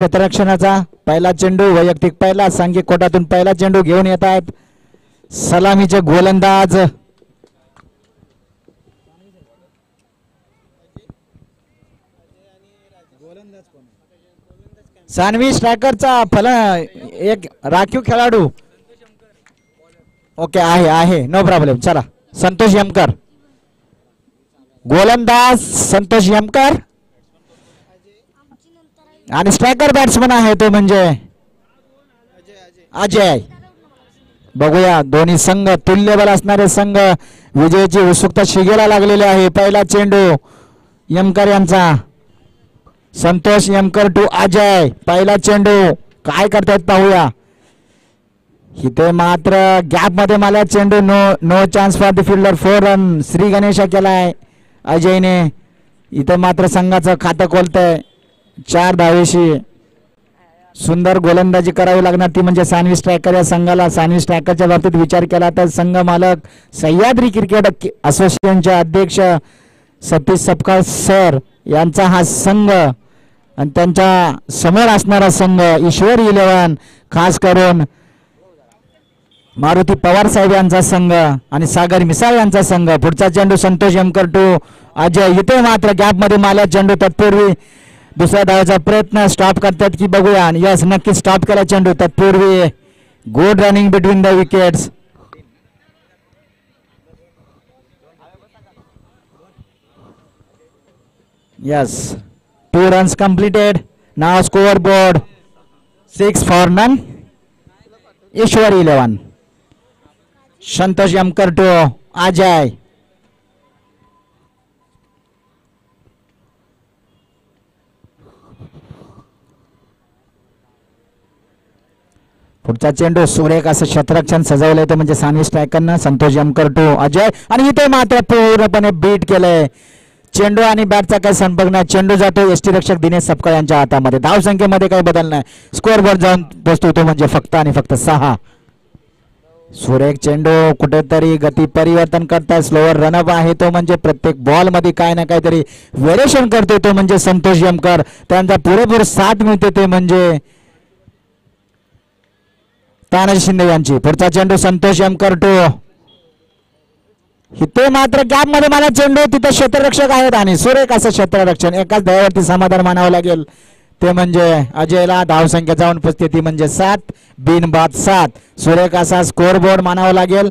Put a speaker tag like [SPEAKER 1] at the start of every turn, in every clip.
[SPEAKER 1] क्षेत्ररक्षणाचा पहिला चेंडू वैयक्तिक पहिला सांघिक कोटातून पहिला चेंडू घेऊन येत आहेत सलामीचे गोलंदाज सानवी स्ट्रायकरचा एक राखीव खेळाडू ओके आहे नो प्रॉब्लेम चला संतोष यमकर गोलंदाज संतोष यमकर आणि स्ट्रायकर बॅट्समन आहे तो म्हणजे अजय बघूया दोन्ही संघ तुल्यबल असणारे संघ विजयाची उत्सुकता शिगेला लागलेली आहे पहिला चेंडू यमकर यांचा संतोष यमकर टू अजय पहिला चेंडू काय करतायत पाहूया इथे मात्र गॅप मध्ये मला चेंडू no chance for the fielder 4 run Shri Ganesha केलाय अजयने इथे मात्र संघाचं खातं खोलतंय 4 धावेशी सुंदर गोलंदाजी करावी लागणार ती म्हणजे सानवी स्ट्रायकर या संघाला सानवी स्ट्रायकरच्या बाबतीत विचार केला तर संघ मालक सह्याद्री क्रिकेट असोसिएशनचे अध्यक्ष सतीश सपकाळ सर यांचा हा संघ आणि त्यांच्या समोर असणारा संघ ईश्वर 11 खास करून मारुती पवार साहेब यांचा संघ आणि सागर मिसाळ यांचा संघ पुढचा चेंडू संतोष यमकर टू अजय इथे मात्र गॅप मध्ये माला चेंडू तत्पूर्वी दुसऱ्या धावाचा प्रयत्न स्टॉप करतात की बघूया यस नक्की स्टॉप केला चेंडू तत्पूर्वी good running between the wickets yes 2 runs completed now scoreboard 6 for none Ishwar 11 Santosh Yamkar to Ajay पुढचा चेंडू सुरेख असं क्षेत्ररक्षण सजवलंय ते म्हणजे सानवी स्ट्रायकरनं संतोष यमकर टू अजय आणि इथे मात्र पूर्णपणे बीट केलंय चेंडू आणि बॅटचा काही संपर्क नाही चेंडू जातो एसटी रक्षक दिनेश सपकाळ यांच्या हातामध्ये धाव संख्येमध्ये काही बदल नाही स्कोअर बोर्ड जाऊन पोहोचतो तो म्हणजे फक्त आणि फक्त 6 सुरेख चेंडू कुठेतरी गती परिवर्तन करताय स्लोअर रनअप आहे तो म्हणजे प्रत्येक बॉल मध्ये काय ना काहीतरी व्हेरिएशन करतोय तो म्हणजे संतोष यमकर त्यांचा पुरेपूर साथ मिळते ते म्हणजे तानाजी शिंदे यांची पुढचा चेंडू संतोष यमकर टू इथे मात्र गॅप मध्ये मला चेंडू तिथे क्षेत्ररक्षक आहेत आणि सुरेख असं क्षेत्ररक्षण एकाच धावावरती समाधान मानावं लागेल ते म्हणजे अजयला धाव संख्या जाऊन पोचते ती म्हणजे 7 बिनबाद 7 सुरेख असा स्कोअर बोर्ड मानावा लागेल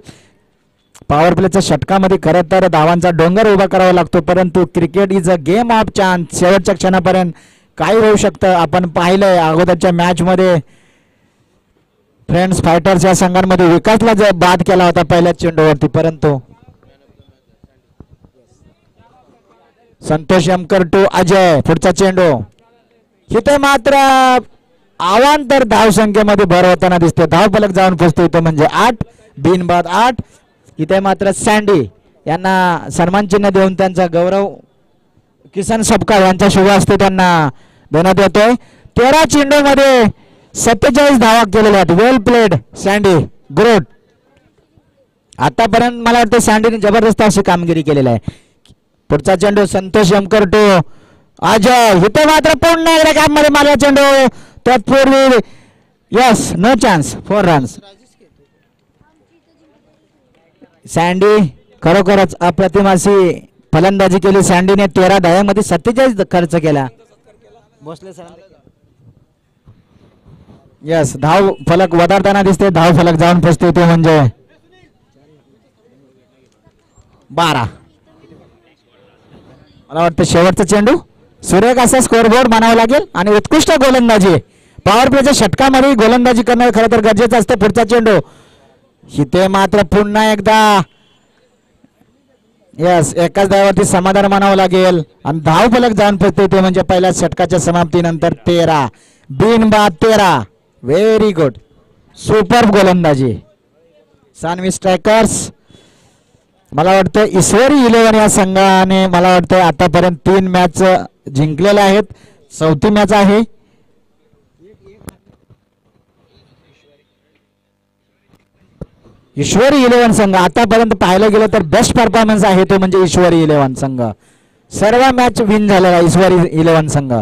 [SPEAKER 1] पॉवर प्लेच्या षटकामध्ये खरं तर धावांचा डोंगर उभा करावा लागतो परंतु cricket is a game of chance शेवटच्या क्षणापर्यंत काय होऊ शकतं आपण पाहिलंय अगोदरच्या मॅच मध्ये फ्रेंड्स फायटर्स या संघांमध्ये विकासला बाद केला होता पहिल्या चेंडूवरती परंतु संतोष यमकर टू अजय पुढचा चेंडू इथे मात्र अवांतर धाव संख्येमध्ये भर होताना दिसते धाव फलक जाऊन पोचतो इथे म्हणजे 8 बिनबाद 8 इथे मात्र सँडी यांना सन्मान चिन्ह देऊन त्यांचा गौरव किसन सपकाळ यांचा शुभ असते त्यांना देण्यात येतोय 13 चेंडू मध्ये 47 धावा केलेल्या आहेत वेल प्लेड सँडी गुड आतापर्यंत मला वाटतं सँडीने जबरदस्त अशी कामगिरी केलेली आहे पुढचा चेंडू संतोष यमकर टू अजय इथे मात्र पुन्हा एकदा गॅप मध्ये मारला चेंडू तत्पूर्वी yes no chance 4 runs Sandy खरोखरच अप्रतिम अशी फलंदाजी केली सँडीने 13 धाव्यामध्ये 47 खर्च केला भोसले सर यस धाव फलक वधारताना दिसते धाव फलक जाऊन पोचते ते म्हणजे 12 मला वाटतं शेवटचा चेंडू सुरेख असा स्कोअरबोर्ड मानावा लागेल आणि उत्कृष्ट गोलंदाजी पॉवर प्लेच्या षटकामध्ये गोलंदाजी करणं खरं तर गरजेचं असतं पुढचा चेंडू इथे मात्र पुन्हा एकदा यस एकाच धावावरती समाधान मानावं लागेल आणि धाव फलक जाऊन पोचते ते म्हणजे पहिल्या षटकाच्या समाप्तीनंतर 13 बिनबाद 13 व्हेरी गुड सुपर गोलंदाजी सानवी स्ट्रायकर्स मला वाटतं ईश्वरी 11 या संघाने मला वाटतं आतापर्यंत 3 मॅच जिंकलेल्या आहेत 4थी मॅच आहे ईश्वरी 11 संघ आतापर्यंत पाहायला गेलं तर बेस्ट परफॉर्मन्स आहे तो म्हणजे ईश्वरी 11 संघ सर्व मॅच विन झालेला ईश्वरी 11 संघ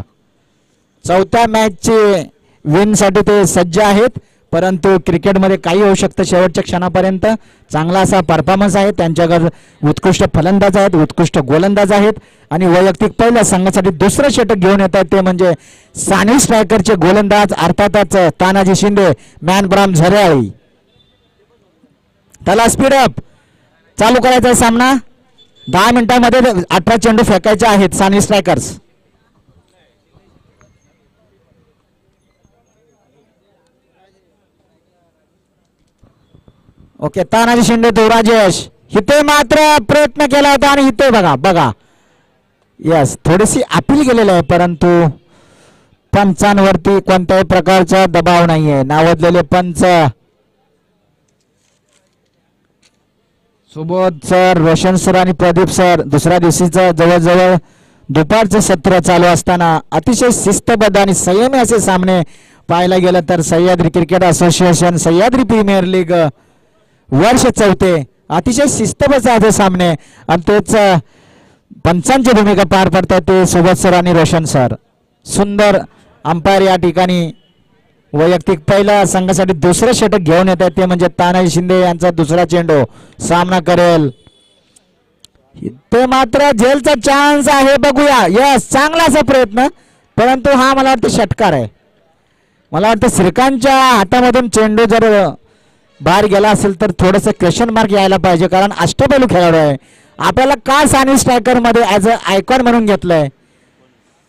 [SPEAKER 1] चौथ्या मॅचचे विन साठी ते सज्ज आहेत, परंतु क्रिकेटमध्ये काही होऊ शकतं शेवटच्या क्षणापर्यंत. चांगला असा परफॉर्मन्स आहे त्यांच्याकडे. उत्कृष्ट फलंदाज आहेत, उत्कृष्ट गोलंदाज आहेत आणि वैयक्तिक पहिल्या संघासाठी दुसरं षटक घेऊन येतात ते म्हणजे सानी स्ट्रायकरचे गोलंदाज अर्थातच तानाजी शिंदे, मॅन फ्रॉम झऱ्याळी. त्याला स्पीडअप चालू करायचा आहे सामना. 10 मिनिटांमध्ये 18 चेंडू फेकायचे आहेत सानी स्ट्रायकर्स. ओके, तानाजी शिंदे तो राजेश. इथे मात्र प्रयत्न केला होता आणि इथे बघा यस थोडीशी अपील केलेली आहे, परंतु पंचांवरती कोणत्याही प्रकारचा दबाव नाहीये. नावाजलेले पंच सुबोध सर, रोशन सर आणि प्रदीप सर. दुसऱ्या दिवशीचं जवळजवळ दुपारचं सत्र चालू असताना अतिशय शिस्तबद्ध आणि संयमी असे सामने पाहायला गेलं तर Sahyadri cricket association, Sahyadri premier league वर्ष 4 अतिशय शिस्तबद्ध असे सामने आणि तेच पंचांची भूमिका पार पडतात ते सुबोध सर आणि रोशन सर. सुंदर अंपायर या ठिकाणी वैयक्तिक पहिल्या संघासाठी दुसरं षटक घेऊन येतात ते म्हणजे तानाजी शिंदे यांचा दुसरा चेंडू सामना करेल. ते मात्र झेलचा चान्स आहे, बघूया. यस, चांगला असा प्रयत्न, परंतु हा मला वाटतं षटकार आहे. मला वाटतं श्रीकांतच्या हातामधून चेंडू जर बाहेर गेला असेल तर थोडंसं क्वेश्चन मार्क यायला पाहिजे, कारण अष्टपैलू खेळाडू आहे. आपल्याला का सानी स्ट्रायकर मध्ये ऍज अ आयकॉन म्हणून घेतलंय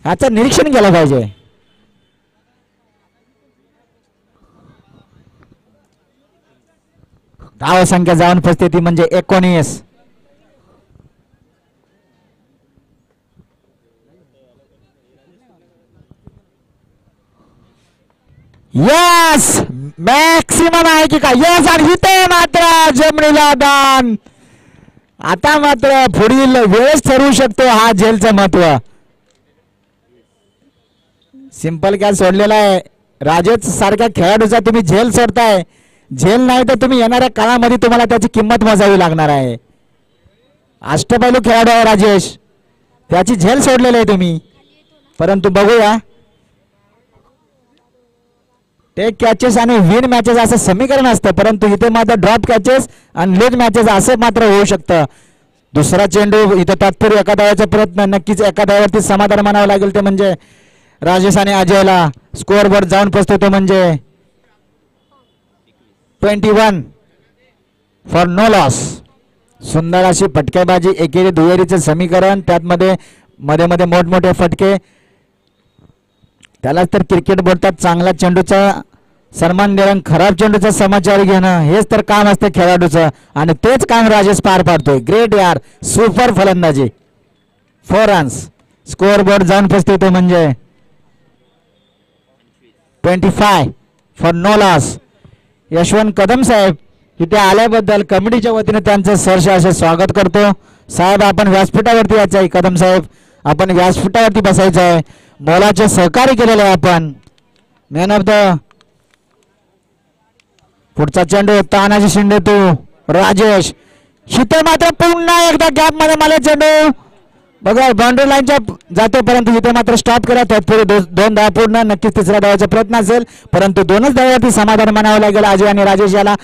[SPEAKER 1] याचं निरीक्षण केलं पाहिजे. धाव संख्या जाऊन पोचते ती म्हणजे 19. यस, मॅक्सिमम आहे की काय? यस, आणि इथे मात्र जमिनीला दान. आता मात्र पुढील वेळेस ठरवू शकतो हा झेलचं महत्व. सिंपल कॅच सोडलेला आहे. राजेश सारख्या खेळाडूचा तुम्ही झेल सोडताय. झेल नाही तर तुम्ही येणाऱ्या काळामध्ये तुम्हाला त्याची किंमत मोजावी लागणार आहे. अष्टपैलू खेळाडू आहे राजेश, त्याची झेल सोडलेली आहे तुम्ही. परंतु बघूया, टेक कॅचेस आणि विन मॅचेस असं समीकरण असतं, परंतु इथे मात्र ड्रॉप कॅचेस आणि लूज मॅचेस असं मात्र होऊ शकतं. दुसरा चेंडू इथे तात्पुरता एका धावाचा प्रयत्न, नक्कीच एका धावावरती समाधान मानावं लागेल ते म्हणजे राजेश आणि अजयला. स्कोअर बोर्ड जाऊन पोचतो तो म्हणजे 21 फॉर नो लॉस. सुंदर अशी फटकेबाजी, एकेरी दुहेरीचे समीकरण, त्यात मध्ये मध्ये मोठमोठे फटके. त्यालाच तर क्रिकेट बोलतात चांगला चेंडूचा सन्मान देणं, खराब चेंडूचा समाचार घेणं, हेच तर काम असतं खेळाडूचं आणि तेच काम राजेश पार पाडतोय. ग्रेट यार, सुपर फलंदाजी. 4 रन्स. स्कोअर बोर्ड जाऊन पोचते ते म्हणजे 25 for no loss. Yashwant Kadam साहेब इथे आल्याबद्दल कमिटीच्या वतीने त्यांचं सहर्ष असे स्वागत करतो. साहेब, आपण व्यासपीठावरती यायचं आहे. कदम साहेब, आपण व्यासपीठावरती बसायचं आहे. मोलाचे सहकार्य केलेले आहे आपण. Man of the. पुढचा चेंडू तानाजी शिंदे तो राजेश. इथे मात्र पुन्हा एकदा गॅप मध्ये मला चेंडू बघा बाउंड्री लाईनच्या जातो, परंतु इथे मात्र स्टॉप केला. तत्पूर्वी 2 धावा पूर्ण. नक्कीच तिसऱ्या धावाचा प्रयत्न असेल, परंतु 2च धावावरती समाधान मानावं लागेल. अजय आणि राजेश याला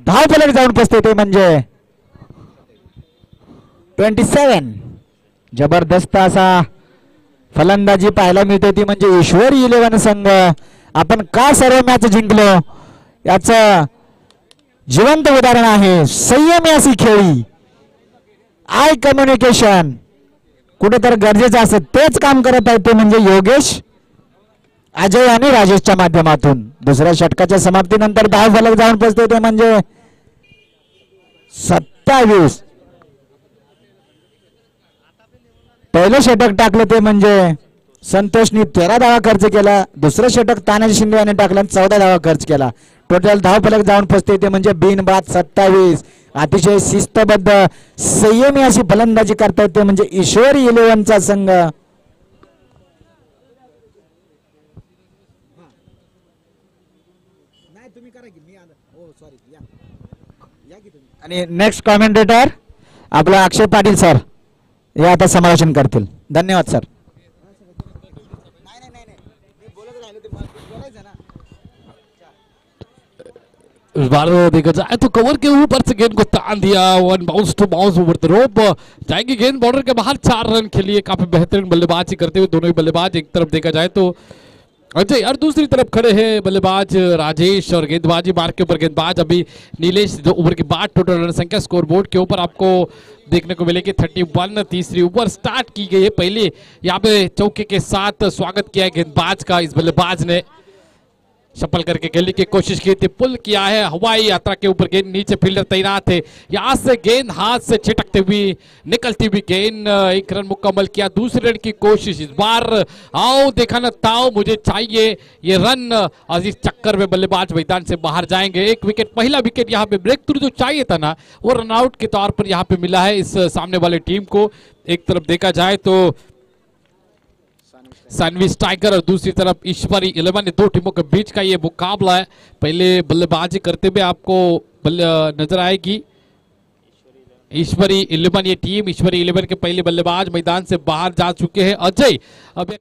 [SPEAKER 1] धाव फलक जाऊन पोचते ते म्हणजे 27. जबरदस्त असा फलंदाजी पाहायला मिळते ती म्हणजे ईश्वरी 11 संघ. आपण का सर्व मॅच जिंकलो याचं जिवंत उदाहरण आहे. संयमी अशी खेळी, आय कम्युनिकेशन कुठेतरी गरजेचं असतं, तेच काम करत आहे ते म्हणजे योगेश, अजय आणि राजेशच्या माध्यमातून. दुसऱ्या षटकाच्या समाप्तीनंतर धाव फलक जाऊन पोचते ते म्हणजे 27. पहिलं षटक टाकलं ते म्हणजे संतोषनी 13 धावा खर्च केला. दुसरं षटक तानाजी शिंदे याने टाकलं 14 धावा खर्च केला. टोटल धाव फलक जाऊन पोचते ते म्हणजे बिनबाद 27. अतिशय शिस्तबद्ध संयमी अशी फलंदाजी करतायत ते म्हणजे ईश्वरी 11चा संघ. आणि नेक्स्ट कॉमेंटेटर आपला अक्षय पाटील सर हे आता समालोचन करतील. धन्यवाद सर.
[SPEAKER 2] इस बार देखा जाए तो कवर के ऊपर से गेंद को तान दिया, one bounce two bounce over the rope, जाएंगे गेंद बॉर्डर के बाहर। 4 रन के लिए काफी बेहतरीन बल्लेबाजी करते हुए दोनों ही बल्लेबाज। एक तरफ देखा जाए तो अजय और दूसरी तरफ खड़े हैं बल्लेबाज राजेश और गेंदबाजी मार्ग के ऊपर गेंदबाज अभी नीलेश। 2 ओवर के बाद टोटल रन संख्या स्कोर बोर्ड के ऊपर आपको देखने को मिलेगी 31। तीसरी ओवर स्टार्ट की गई है। पहले यहाँ पे चौके के साथ स्वागत किया है गेंदबाज का। इस बल्लेबाज ने शफल करके खेलने की कोशिश की थी, पुल किया है हवाई यात्रा के ऊपर, गेंद नीचे फील्डर तैनात है, यहां से गेंद हाथ से छिटकते हुई निकलती हुई गेंद। 1 रन मुकम्मल किया। दूसरे रन की कोशिश इस बार, आओ देखा ना ताओ मुझे चाहिए ये रन, और इस चक्कर में बल्लेबाज मैदान से बाहर जाएंगे। 1 विकेट, पहला विकेट यहाँ पे ब्रेक थ्रू जो चाहिए था ना वो रनआउट के तौर पर यहाँ पे मिला है इस सामने वाले टीम को। एक तरफ देखा जाए तो सानवी स्ट्राइकर और दूसरी तरफ ईश्वरी 11, 2 टीमों के बीच का ये मुकाबला है। पहले बल्लेबाजी करते हुए आपको नजर आएगी ईश्वरी 11, ये टीम ईश्वरी 11 के पहले बल्लेबाज मैदान से बाहर जा चुके हैं। अजय अब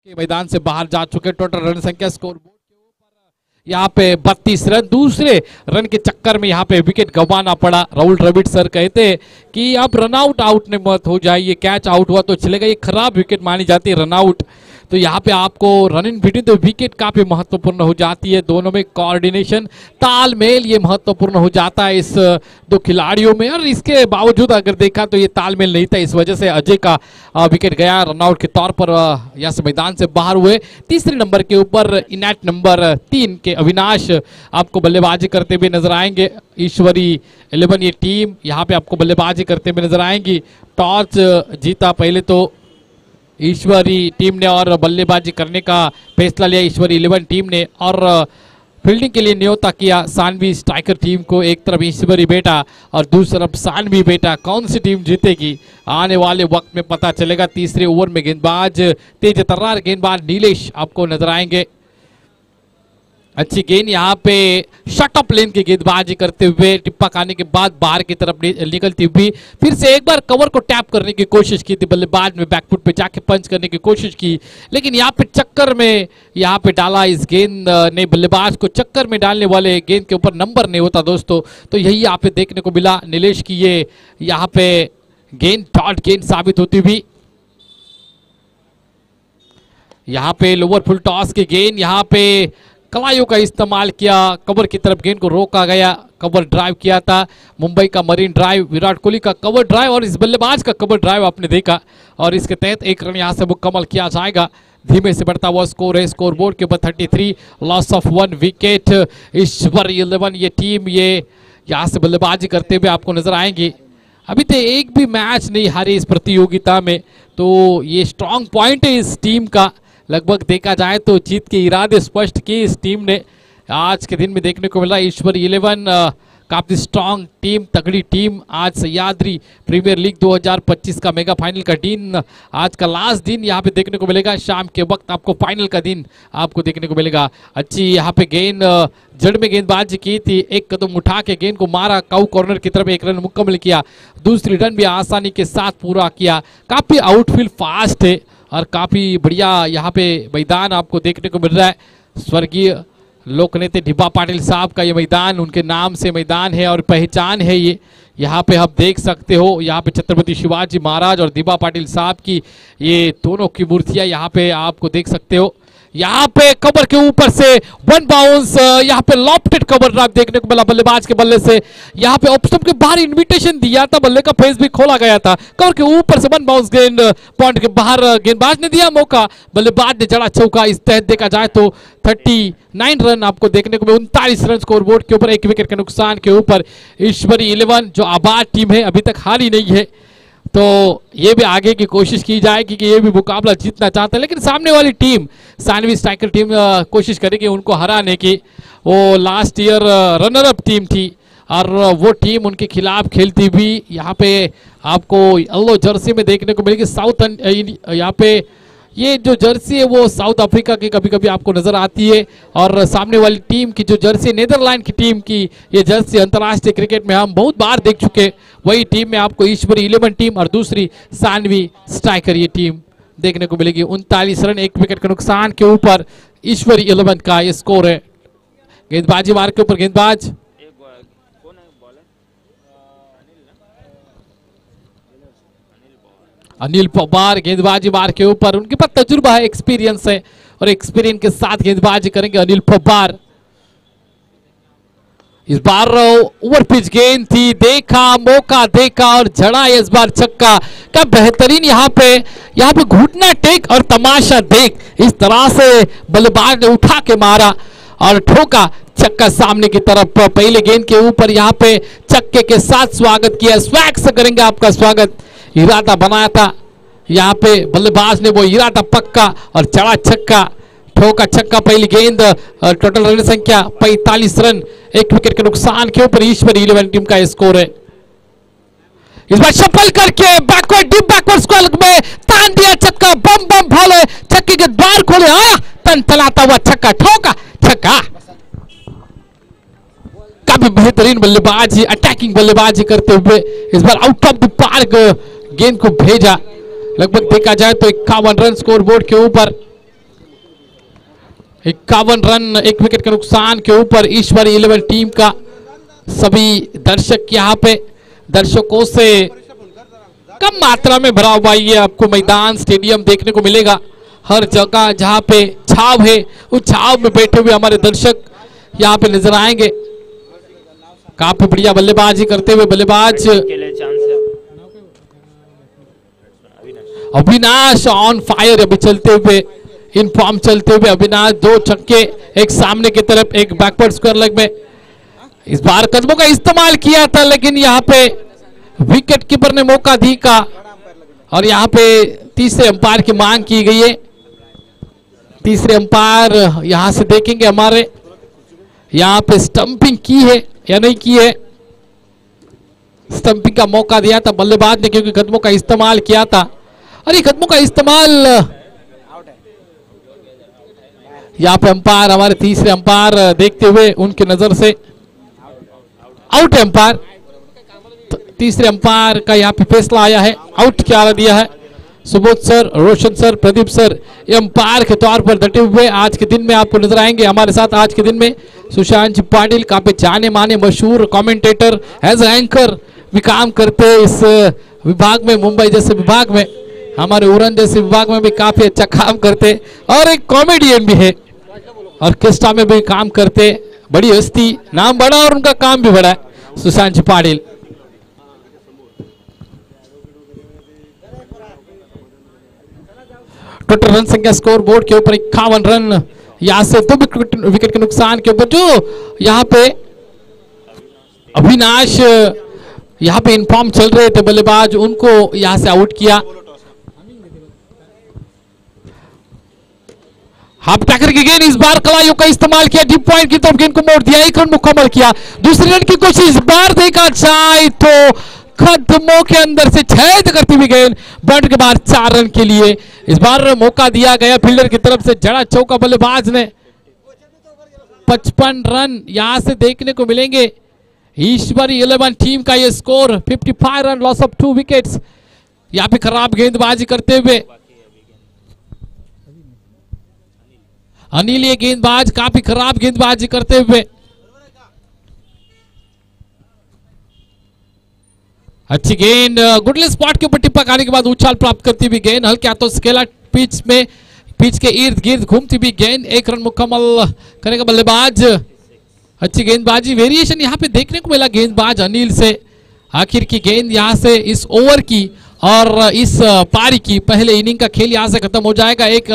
[SPEAKER 2] मैदान से बाहर जा चुके हैं। टोटल रन संख्या स्कोर बोर्ड के ऊपर यहाँ पे 32 रन। दूसरे रन के चक्कर में यहाँ पे विकेट गंवाना पड़ा। राहुल द्रविड़ सर कहते हैं कि अब रनआउट में मत हो जाइए, कैच आउट हुआ तो चलेगा, ये खराब विकेट मानी जाती है रनआउट। तो यहाँ पे आपको रन इन बिटवीन तो विकेट काफी महत्वपूर्ण हो जाती है। दोनों में कोऑर्डिनेशन, तालमेल ये महत्वपूर्ण हो जाता है इस 2 खिलाड़ियों में। और इसके बावजूद अगर देखा तो ये तालमेल नहीं था, इस वजह से अजय का विकेट गया रनआउट के तौर पर, यहाँ से मैदान से बाहर हुए। तीसरे नंबर के ऊपर इनएट नंबर 3 के अविनाश आपको बल्लेबाजी करते हुए नजर आएंगे। ईश्वरी 11 ये टीम यहाँ पे आपको बल्लेबाजी करते हुए नजर आएंगी। टॉस जीता पहले तो ईश्वरी टीम ने और बल्लेबाजी करने का फैसला लिया ईश्वरी 11 टीम ने, और फील्डिंग के लिए न्योता किया सानवी स्ट्राइकर टीम को। एक तरफ ईश्वरी बेटा और दूसरी तरफ सानवी बेटा, कौन सी टीम जीतेगी आने वाले वक्त में पता चलेगा। तीसरे ओवर में गेंदबाज तेज तर्रार, गेंदबाज नीलेश आपको नजर आएंगे। अच्छी गेंद यहाँ पे शटअप लेन की गेंदबाजी करते हुए टिप्पा खाने के बाद बाहर की तरफ निकलती हुई, फिर से एक बार कवर को टैप करने की कोशिश की थी बल्लेबाज में, बैकफुट पे जाके पंच करने की कोशिश की, लेकिन यहाँ पे चक्कर में यहाँ पे डाला इस गेंद ने। बल्लेबाज को चक्कर में डालने वाले गेंद के ऊपर नंबर नहीं होता दोस्तों, तो यही यहाँ पे देखने को मिला नीलेश की ये यहाँ पे गेंद डॉट गेंद साबित होती हुई। यहाँ पे लोअर फुल टॉस की गेंद, यहाँ पे कलाइयों का इस्तेमाल किया, कवर की तरफ गेंद को रोका गया, कवर ड्राइव किया था मुंबई का मरीन ड्राइव, विराट कोहली का कवर ड्राइव और इस बल्लेबाज का कवर ड्राइव आपने देखा, और इसके तहत 1 रन यहाँ से मुकम्मल किया जाएगा। धीमे से बढ़ता हुआ स्कोर है, स्कोर बोर्ड के ऊपर 33, लॉस ऑफ 1 विकेट। ईश्वर 11 ये टीम ये यहाँ से बल्लेबाजी करते हुए आपको नजर आएंगे। अभी तो एक भी मैच नहीं हारी इस प्रतियोगिता में, तो ये स्ट्रॉन्ग पॉइंट है इस टीम का। लगभग देखा जाए तो जीत के इरादे स्पष्ट किए इस टीम ने आज के दिन में देखने को मिला। ईश्वर 11 काफी स्ट्रॉन्ग टीम, तगड़ी टीम। आज सह्याद्री प्रीमियर लीग 2025 का मेगा फाइनल का दिन, आज का लास्ट दिन यहाँ पे देखने को मिलेगा। शाम के वक्त आपको फाइनल का दिन आपको देखने को मिलेगा। अच्छी यहाँ पे गेंद जड़ में गेंदबाजी की थी, एक कदम उठा के गेंद को मारा, काउ कॉर्नर की तरफ 1 रन मुकम्मल किया। दूसरी रन भी आसानी के साथ पूरा किया। काफी आउटफील्ड फास्ट है और काफी बढ़िया यहाँ पे मैदान आपको देखने को मिल रहा है। स्वर्गीय लोकनेता ढिब्बा पाटिल साहब का ये मैदान उनके नाम से मैदान है और पहचान है ये। यहाँ पे आप देख सकते हो, यहाँ पे छत्रपति शिवाजी महाराज और ढिब्बा पाटिल साहब की ये दोनों की मूर्तियां यहाँ पे आपको देख सकते हो। यहाँ पे कवर के ऊपर से 1 बाउंस, यहाँ पे लॉफ्टेड कवर ड्राइव देखने को मिला बल्लेबाज के बल्ले से। यहाँ पे ऑफ स्टंप के बाहर इन्विटेशन दिया था, बल्ले का फेस भी खोला गया था, कवर के ऊपर से 1 बाउंस गेंद पॉइंट के बाहर। गेंदबाज ने दिया मौका, बल्लेबाज ने जड़ा चौका। इस तहत देखा जाए तो 39 रन आपको देखने को मिले, 39 रन स्कोर बोर्ड के ऊपर, 1 विकेट के नुकसान के ऊपर। ईश्वरी 11 जो आबाद टीम है अभी तक हारी नहीं है, तो ये भी आगे की कोशिश की जाएगी कि ये भी मुकाबला जीतना चाहता है, लेकिन सामने वाली टीम सानवी स्ट्राइकर टीम कोशिश करेगी उनको हराने की। वो last year runner up team थी और वो टीम उनके खिलाफ खेलती भी यहाँ पे आपको येलो जर्सी में देखने को मिलेगी। साउथ यहाँ पे ये जो जर्सी है वो साउथ अफ्रीका की कभी कभी आपको नजर आती है, और सामने वाली टीम की जो जर्सी नीदरलैंड की टीम की ये जर्सी अंतर्राष्ट्रीय क्रिकेट में हम बहुत बार देख चुके। वही टीम में आपको ईश्वरी 11 टीम और दूसरी सानवी स्ट्राइकर ये टीम देखने को मिलेगी। 39 रन 1 विकेट के नुकसान के ऊपर ईश्वरी 11 का ये स्कोर है। गेंदबाजी मार्ग के ऊपर गेंदबाज अनिल पवार गेंदबाजी मार्ग के ऊपर, उनके पास तजुर्बा है, एक्सपीरियंस है और एक्सपीरियंस के साथ गेंदबाजी करेंगे अनिल पवार। इस बार ओवर पिच गेंद थी, देखा मौका देखा और जड़ा इस बार छक्का। क्या बेहतरीन यहाँ पे घुटना टेक और तमाशा देख, इस तरह से बल्लेबाज ने उठा के मारा और ठोका छक्का सामने की तरफ। पहले गेंद के ऊपर यहाँ पे छक्के के साथ स्वागत किया, स्वैग से करेंगे आपका स्वागत। इरादा बनाया था यहाँ पे बल्लेबाज ने, वो इरादा पक्का और चढ़ा छक्का, ठोका छक्का। पहली गेंद, टोटल रन संख्या 45 रन, 1 विकेट के नुकसान के ऊपर ईश्वरी 11 टीम का स्कोर है। इस बार शफल करके बैकवर्ड डीप बैकवर्ड स्क्वायर में तान दिया छक्का, बम बम भोले छक्के के द्वार खोले, आया तन तलाता हुआ छक्का, ठोका छक्का। काफी बेहतरीन बल्लेबाजी, अटैकिंग बल्लेबाजी करते हुए इस बार आउट ऑफ द पार्क गेंद को भेजा। लगभग देखा जाए तो 51 रन स्कोर बोर्ड के ऊपर, 51 रन, 1 विकेट के नुकसान के ऊपर ईश्वरी 11 टीम का। सभी दर्शक यहाँ पे दर्शकों से कम मात्रा में भरा हुआ ये आपको मैदान स्टेडियम देखने को मिलेगा। हर जगह जहाँ पे छाव है उस छाव में बैठे हुए हमारे दर्शक यहाँ पे नजर आएंगे। काफी बढ़िया बल्लेबाजी करते हुए बल्लेबाज अविनाश ऑन फायर, अभी चलते हुए इन फॉर्म चलते हुए अविनाश, 2 छक्के, एक सामने की तरफ, एक बैकवर्ड स्क्वायर लेग में। इस बार कदमों का इस्तेमाल किया था लेकिन यहाँ पे विकेट कीपर ने मौका दी का और यहाँ पे तीसरे अंपायर की मांग की गई है। तीसरे अंपायर यहाँ से देखेंगे हमारे यहाँ पे स्टंपिंग की है या नहीं की है। स्टंपिंग का मौका दिया था बल्लेबाज ने क्योंकि कदमों का इस्तेमाल किया था और ये कदमों का इस्तेमाल यहाँ पे अंपायर, हमारे तीसरे अंपायर देखते हुए उनकी नजर से आउट है अंपायर। तीसरे अंपायर का यहाँ पे फैसला आया है, आउट क्या दिया है। Subodh sir, Roshan sir, Pradeep sir ये अंपायर के तौर पर डटे हुए आज के दिन में आपको नजर आएंगे। हमारे साथ आज के दिन में सुशांत पाटिल, काफी जाने माने मशहूर कमेंटेटर, एज एंकर भी काम करते इस विभाग में, मुंबई जैसे विभाग में, हमारे उड़न जैसे विभाग में भी काफी अच्छा काम करते और एक कॉमेडियन भी है, ऑर्केस्ट्रा में भी काम करते। बड़ी हस्ती, नाम बड़ा और उनका काम भी बड़ा है, सुशांत पाटिल। टोटल रन संख्या स्कोर बोर्ड के ऊपर 51 रन, यहां से 2 विकेट के नुकसान के ऊपर जो यहां पे अविनाश यहां पे इनफॉर्म चल रहे थे बल्लेबाज, उनको यहां से आउट किया। हाफ टैकर की गेंद, इस बार कलाइयों का इस्तेमाल किया, डीप पॉइंट की तरफ गेंद को मोड़ दिया, 1 रन मुकम्मल किया। दूसरी रन की कोशिश, इस बार देखा जाए तो कदमों के अंदर से छेद करती हुई गेंद बॉर्डर के बाहर 4 रन के लिए। इस बार मौका दिया गया फील्डर की तरफ से, जड़ा चौका बल्लेबाज ने। 55 रन यहां से देखने को मिलेंगे ईश्वरी 11 टीम का ये score. 55 run, loss of 2 wickets. यहां पे खराब गेंदबाजी करते हुए अनिल, ये गेंदबाज काफी खराब गेंदबाजी करते हुए। अच्छी गेंद, गुडले स्पॉट के ऊपर टिप्पा खाने के बाद उछाल प्राप्त करती हुई गेंद, हल्के हाथों स्केला पिच में, पिच के इर्द गिर्द घूमती हुई गेंद, 1 रन मुकम्मल करेगा बल्लेबाज। अच्छी गेंदबाजी, वेरिएशन यहाँ पे देखने को मिला गेंदबाज अनिल से। आखिर की गेंद यहाँ से इस ओवर की और इस पारी की पहले इनिंग का खेल यहाँ से खत्म हो जाएगा। एक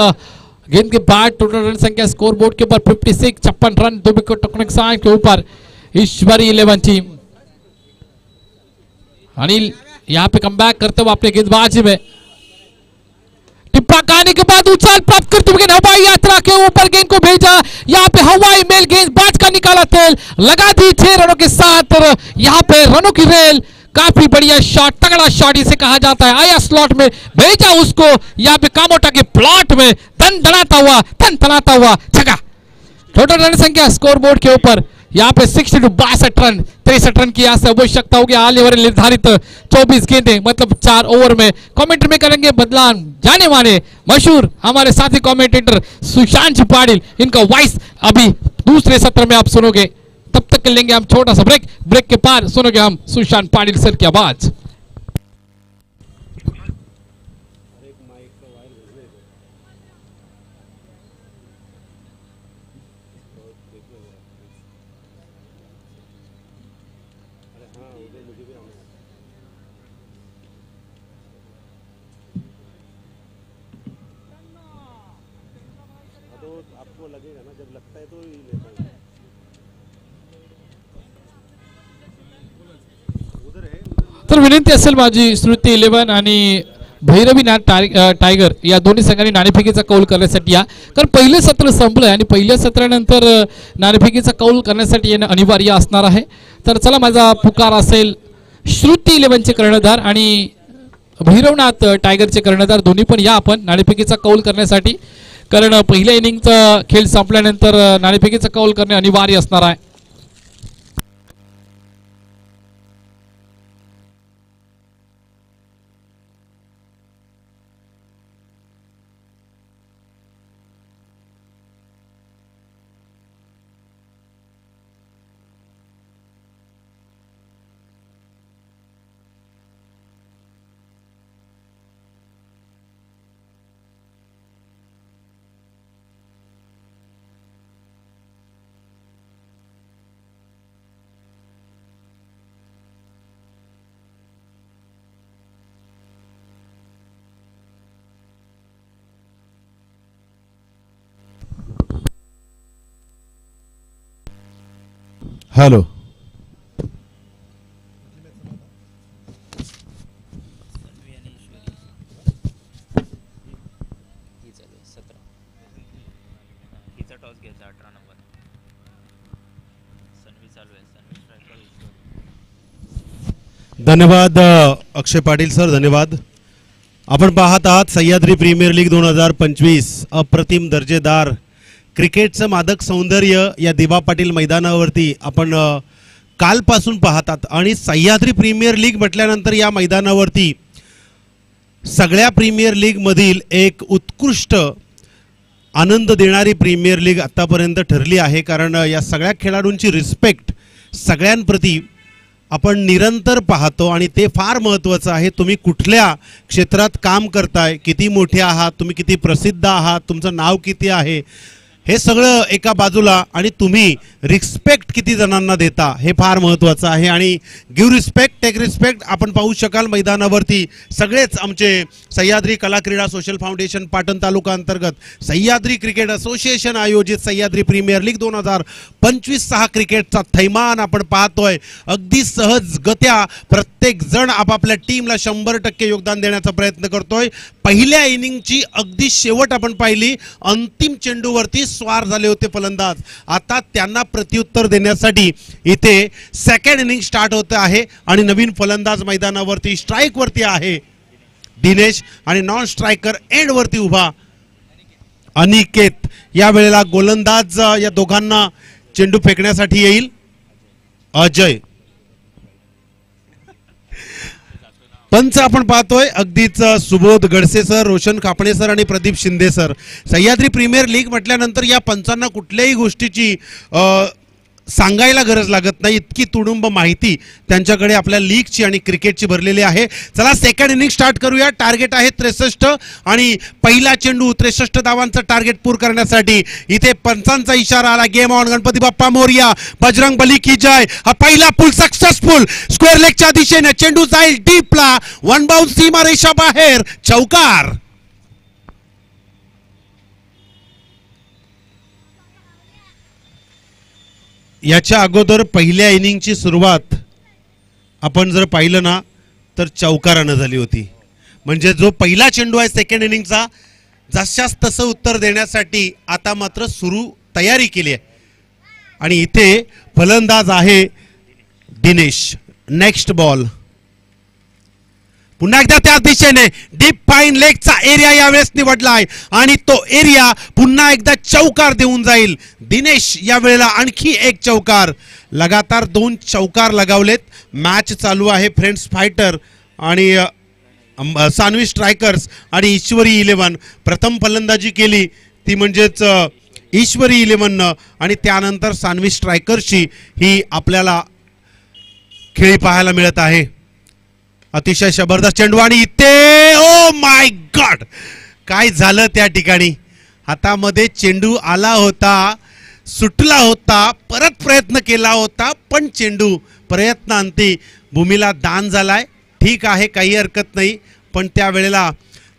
[SPEAKER 2] गेंद के बाद टोटल रन संख्या स्कोर बोर्ड के ऊपर 56, 56 रन, 2 विकेट के नुकसान के ऊपर ईश्वरी 11 टीम। अनिल यहाँ पे कमबैक करते हुए अपने गेंदबाजी में टिप्पा खाने के बाद उछाल प्राप्त करते हुए हवाई यात्रा के ऊपर गेंद को भेजा। यहाँ पे हवाई मेल गेंदबाज का निकाला तेल, लगा दी 6 रनों के साथ। यहाँ पे रनों की रेल, काफी बढ़िया शॉट, तगड़ा शॉट इसे कहा जाता है। आया स्लॉट में, भेजा उसको यहाँ पे कामोटा के प्लॉट में, तन तनाता हुआ छक्का। टोटल रन संख्या स्कोर बोर्ड के ऊपर यहाँ पे 62 रन, 63 रन की यहाँ से आवश्यकता होगी। आने वाले निर्धारित 24 गेंदें, मतलब 4 ओवर में। कमेंट्री में करेंगे बदलाव जाने माने मशहूर हमारे साथी कमेंटेटर सुशांत पाटिल, इनका वॉइस अभी दूसरे सत्र में आप सुनोगे। तब तक के लेंगे हम छोटा सा ब्रेक, ब्रेक के बाद सुनोगे हम सुशांत पाटिल सर की आवाज।
[SPEAKER 3] आपको लगेगा ना, जब लगता है तो ही लेता हूँ। उधर है,
[SPEAKER 2] तर विनंती असेल माझी श्रुती 11 आणि भैरवीनाथ टायगर या दोन्ही संघांनी नाणेफेकीचा कौल करण्यासाठी या, कारण पहिले सत्र संपलंय आणि पहिल्या सत्रानंतर नाणेफेकीचा कौल करण्यासाठी येणं अनिवार्य असणार आहे। तर चला, माझा पुकार असेल श्रुती 11चे कर्णधार आणि भैरवनाथ टायगरचे कर्णधार दोन्ही पण या आपण नाणेफेकीचा कौल करण्यासाठी, कारण पहिल्या इनिंगचा खेळ संपल्यानंतर नाणेफेकीचा कौल करणे अनिवार्य असणार आहे।
[SPEAKER 3] हेलो,
[SPEAKER 4] टॉस घ्यायचा 18 नंबर सनवी चालू आहे। सनवी स्ट्रायकर
[SPEAKER 3] धन्यवाद अक्षय पाटील सर, धन्यवाद। आपण पाहत आहात सह्याद्री प्रीमियर लीग 2025 अप्रतिम दर्जेदार क्रिकेटचं मादक सौंदर्य या दिवा पाटील मैदानावरती आपण कालपासून पाहतात। आणि सह्याद्री प्रीमियर लीग म्हटल्यानंतर या मैदानावरती सगळ्या प्रीमियर लीग मधील एक उत्कृष्ट आनंद देणारी प्रीमियर लीग आतापर्यंत ठरली आहे, कारण या सगळ्या खेळाडूंची रिस्पेक्ट सगळ्यांप्रती आपण निरंतर पाहतो आणि ते फार महत्त्वाचं आहे। तुम्ही कुठल्या क्षेत्रात काम करताय, किती मोठे आहात, तुम्ही किती प्रसिद्ध आहात, तुमचं नाव किती आहे, हे सगळं एका बाजूला, आणि तुम्ही रिस्पेक्ट किती जणांना देता हे फार महत्त्वाचं आहे। आणि गिव्ह रिस्पेक्ट टेक रिस्पेक्ट आपण पाहू शकाल मैदानावरती सगळेच आमचे सह्याद्री कला क्रीडा सोशल फाउंडेशन पाटण तालुका अंतर्गत सह्याद्री क्रिकेट असोसिएशन आयोजित सह्याद्री प्रीमियर लीग 2025 हा क्रिकेटचा थैमान आपण पाहतोय। अगदी सहजगत्या प्रत्येक जण आपापल्या टीमला 100% योगदान देण्याचा प्रयत्न करतोय। पहिल्या इनिंगची अगदी शेवट आपण पाहिली, अंतिम चेंडूवरती स्वार झाले होते फलंदाज। आता त्यांना प्रत्युत्तर देण्यासाठी इथे सेकंड इनिंग स्टार्ट होत आहे आणि नवीन फलंदाज मैदानावरती स्ट्राइक वरती आहे दिनेश, आणि नॉन स्ट्रायकर एंड वरती उभा अनिकेत। या वेळेला गोलंदाज या दोघांना चेंडू फेकण्यासाठी येईल अजय। पंच आपण पाहतोय अगदीच सुबोध गडसे सर, रोशन कापणे सर आणि Pradeep Shinde sir. Sahyadri premier league म्हटल्यानंतर या पंचांना कुठल्याही गोष्टीची सांगायला गरज लागत नाही, इतकी तुडुंब माहिती त्यांच्याकडे आपल्या लीगची आणि क्रिकेटची भरलेली आहे। चला, सेकंड इनिंग स्टार्ट करूया। टार्गेट आहे 63 आणि पहिला चेंडू 63 धावांचं टार्गेट पूर्ण करण्यासाठी इथे पंचांचा इशारा आला। गेम ऑन, गणपती बाप्पा मोरया, बजरंग बली की जय। हा पहिला पूल सक्सेसफुल, स्क्वेअर लेगच्या दिशेने चेंडू जाईल डीपला, वन बाउंस, सीमा रेषा बाहेर, चौकार। याच्या अगोदर पहिल्या इनिंगची सुरुवात आपण जर पाहिलं ना तर चौकारानं झाली होती, म्हणजे जो पहिला चेंडू आहे सेकंड इनिंगचा जशास तसं उत्तर देण्यासाठी आता मात्र तयारी केली आहे। आणि इथे फलंदाज आहे दिनेश। नेक्स्ट बॉल, पुन्हा एकदा त्या दिशेने डीप फाईन लेगचा एरिया यावेळेस निवडलाय आणि तो एरिया पुन्हा एकदा चौकार देऊन जाईल। दिनेश या वेळेला आणखी एक चौकार, लगातार 2 चौकार लगावलेत। मॅच चालू आहे फ्रेंड्स फायटर आणि सानवी स्ट्रायकर्स आणि ईश्वरी 11। प्रथम फलंदाजी केली ती म्हणजेच ईश्वरी 11 आणि त्यानंतर सान्वी स्ट्रायकर्सची ही आपल्याला खेळी पाहायला मिळत आहे. अतिशय जबरदस्त चेंडू आणि इथे ओ माय गॉड काय झालं त्या ठिकाणी. हातामध्ये चेंडू आला होता, सुटला होता, परत प्रयत्न केला होता, पण चेंडू प्रयत्नांती भूमीला दान झालाय. ठीक आहे, काही हरकत नाही, पण त्यावेळेला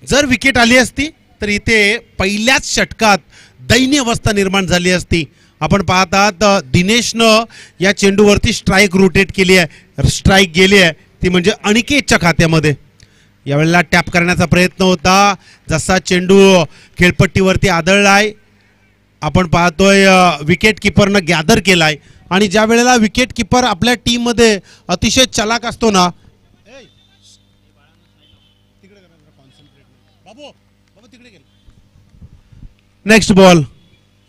[SPEAKER 3] जर विकेट आली असती तर इथे पहिल्याच षटकात दयनीय अवस्था निर्माण झाली असती. आपण पाहत आहात दिनेशनं या चेंडूवरती स्ट्राईक रोटेट केली आहे, स्ट्राईक गेली आहे ती म्हणजे अनिकेतच्या खात्यामध्ये. यावेळेला टॅप करण्याचा प्रयत्न होता, जसा चेंडू खेळपट्टीवरती आदळलाय आपण पाहतोय विकेट किपरनं गॅदर केलाय. आणि ज्या वेळेला विकेट किपर आपल्या टीममध्ये अतिशय चलाक असतो ना, नेक्स्ट बॉल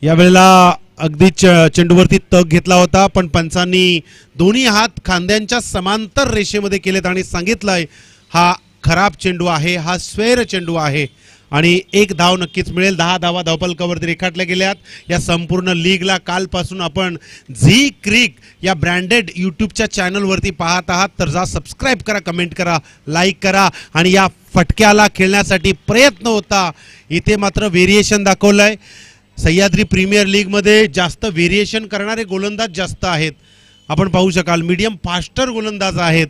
[SPEAKER 3] यावेळेला अगदी चेंडूवरती तग घेतला होता, पण पंचांनी दोन्ही हात खांद्यांच्या समांतर रेषेमध्ये केलेत आणि सांगितलंय हा खराब चेंडू आहे, हा स्वेर चेंडू आहे आणि एक धाव नक्कीच मिळेल. 10 धावा धावपलकावरती रेखाटल्या गेल्यात. या संपूर्ण लीगला कालपासून आपण झी क्रिक या ब्रँडेड यूट्यूबच्या चॅनलवरती पाहत आहात, तर जा सबस्क्राईब करा, कमेंट करा, लाईक करा आणि या फटक्याला खेळण्यासाठी प्रयत्न होता. इथे मात्र व्हेरिएशन दाखवलंय. सह्याद्री प्रीमियर लीगमध्ये जास्त व्हेरिएशन करणारे गोलंदाज जास्त आहेत. आपण पाहू शकाल मीडियम फास्टर गोलंदाज आहेत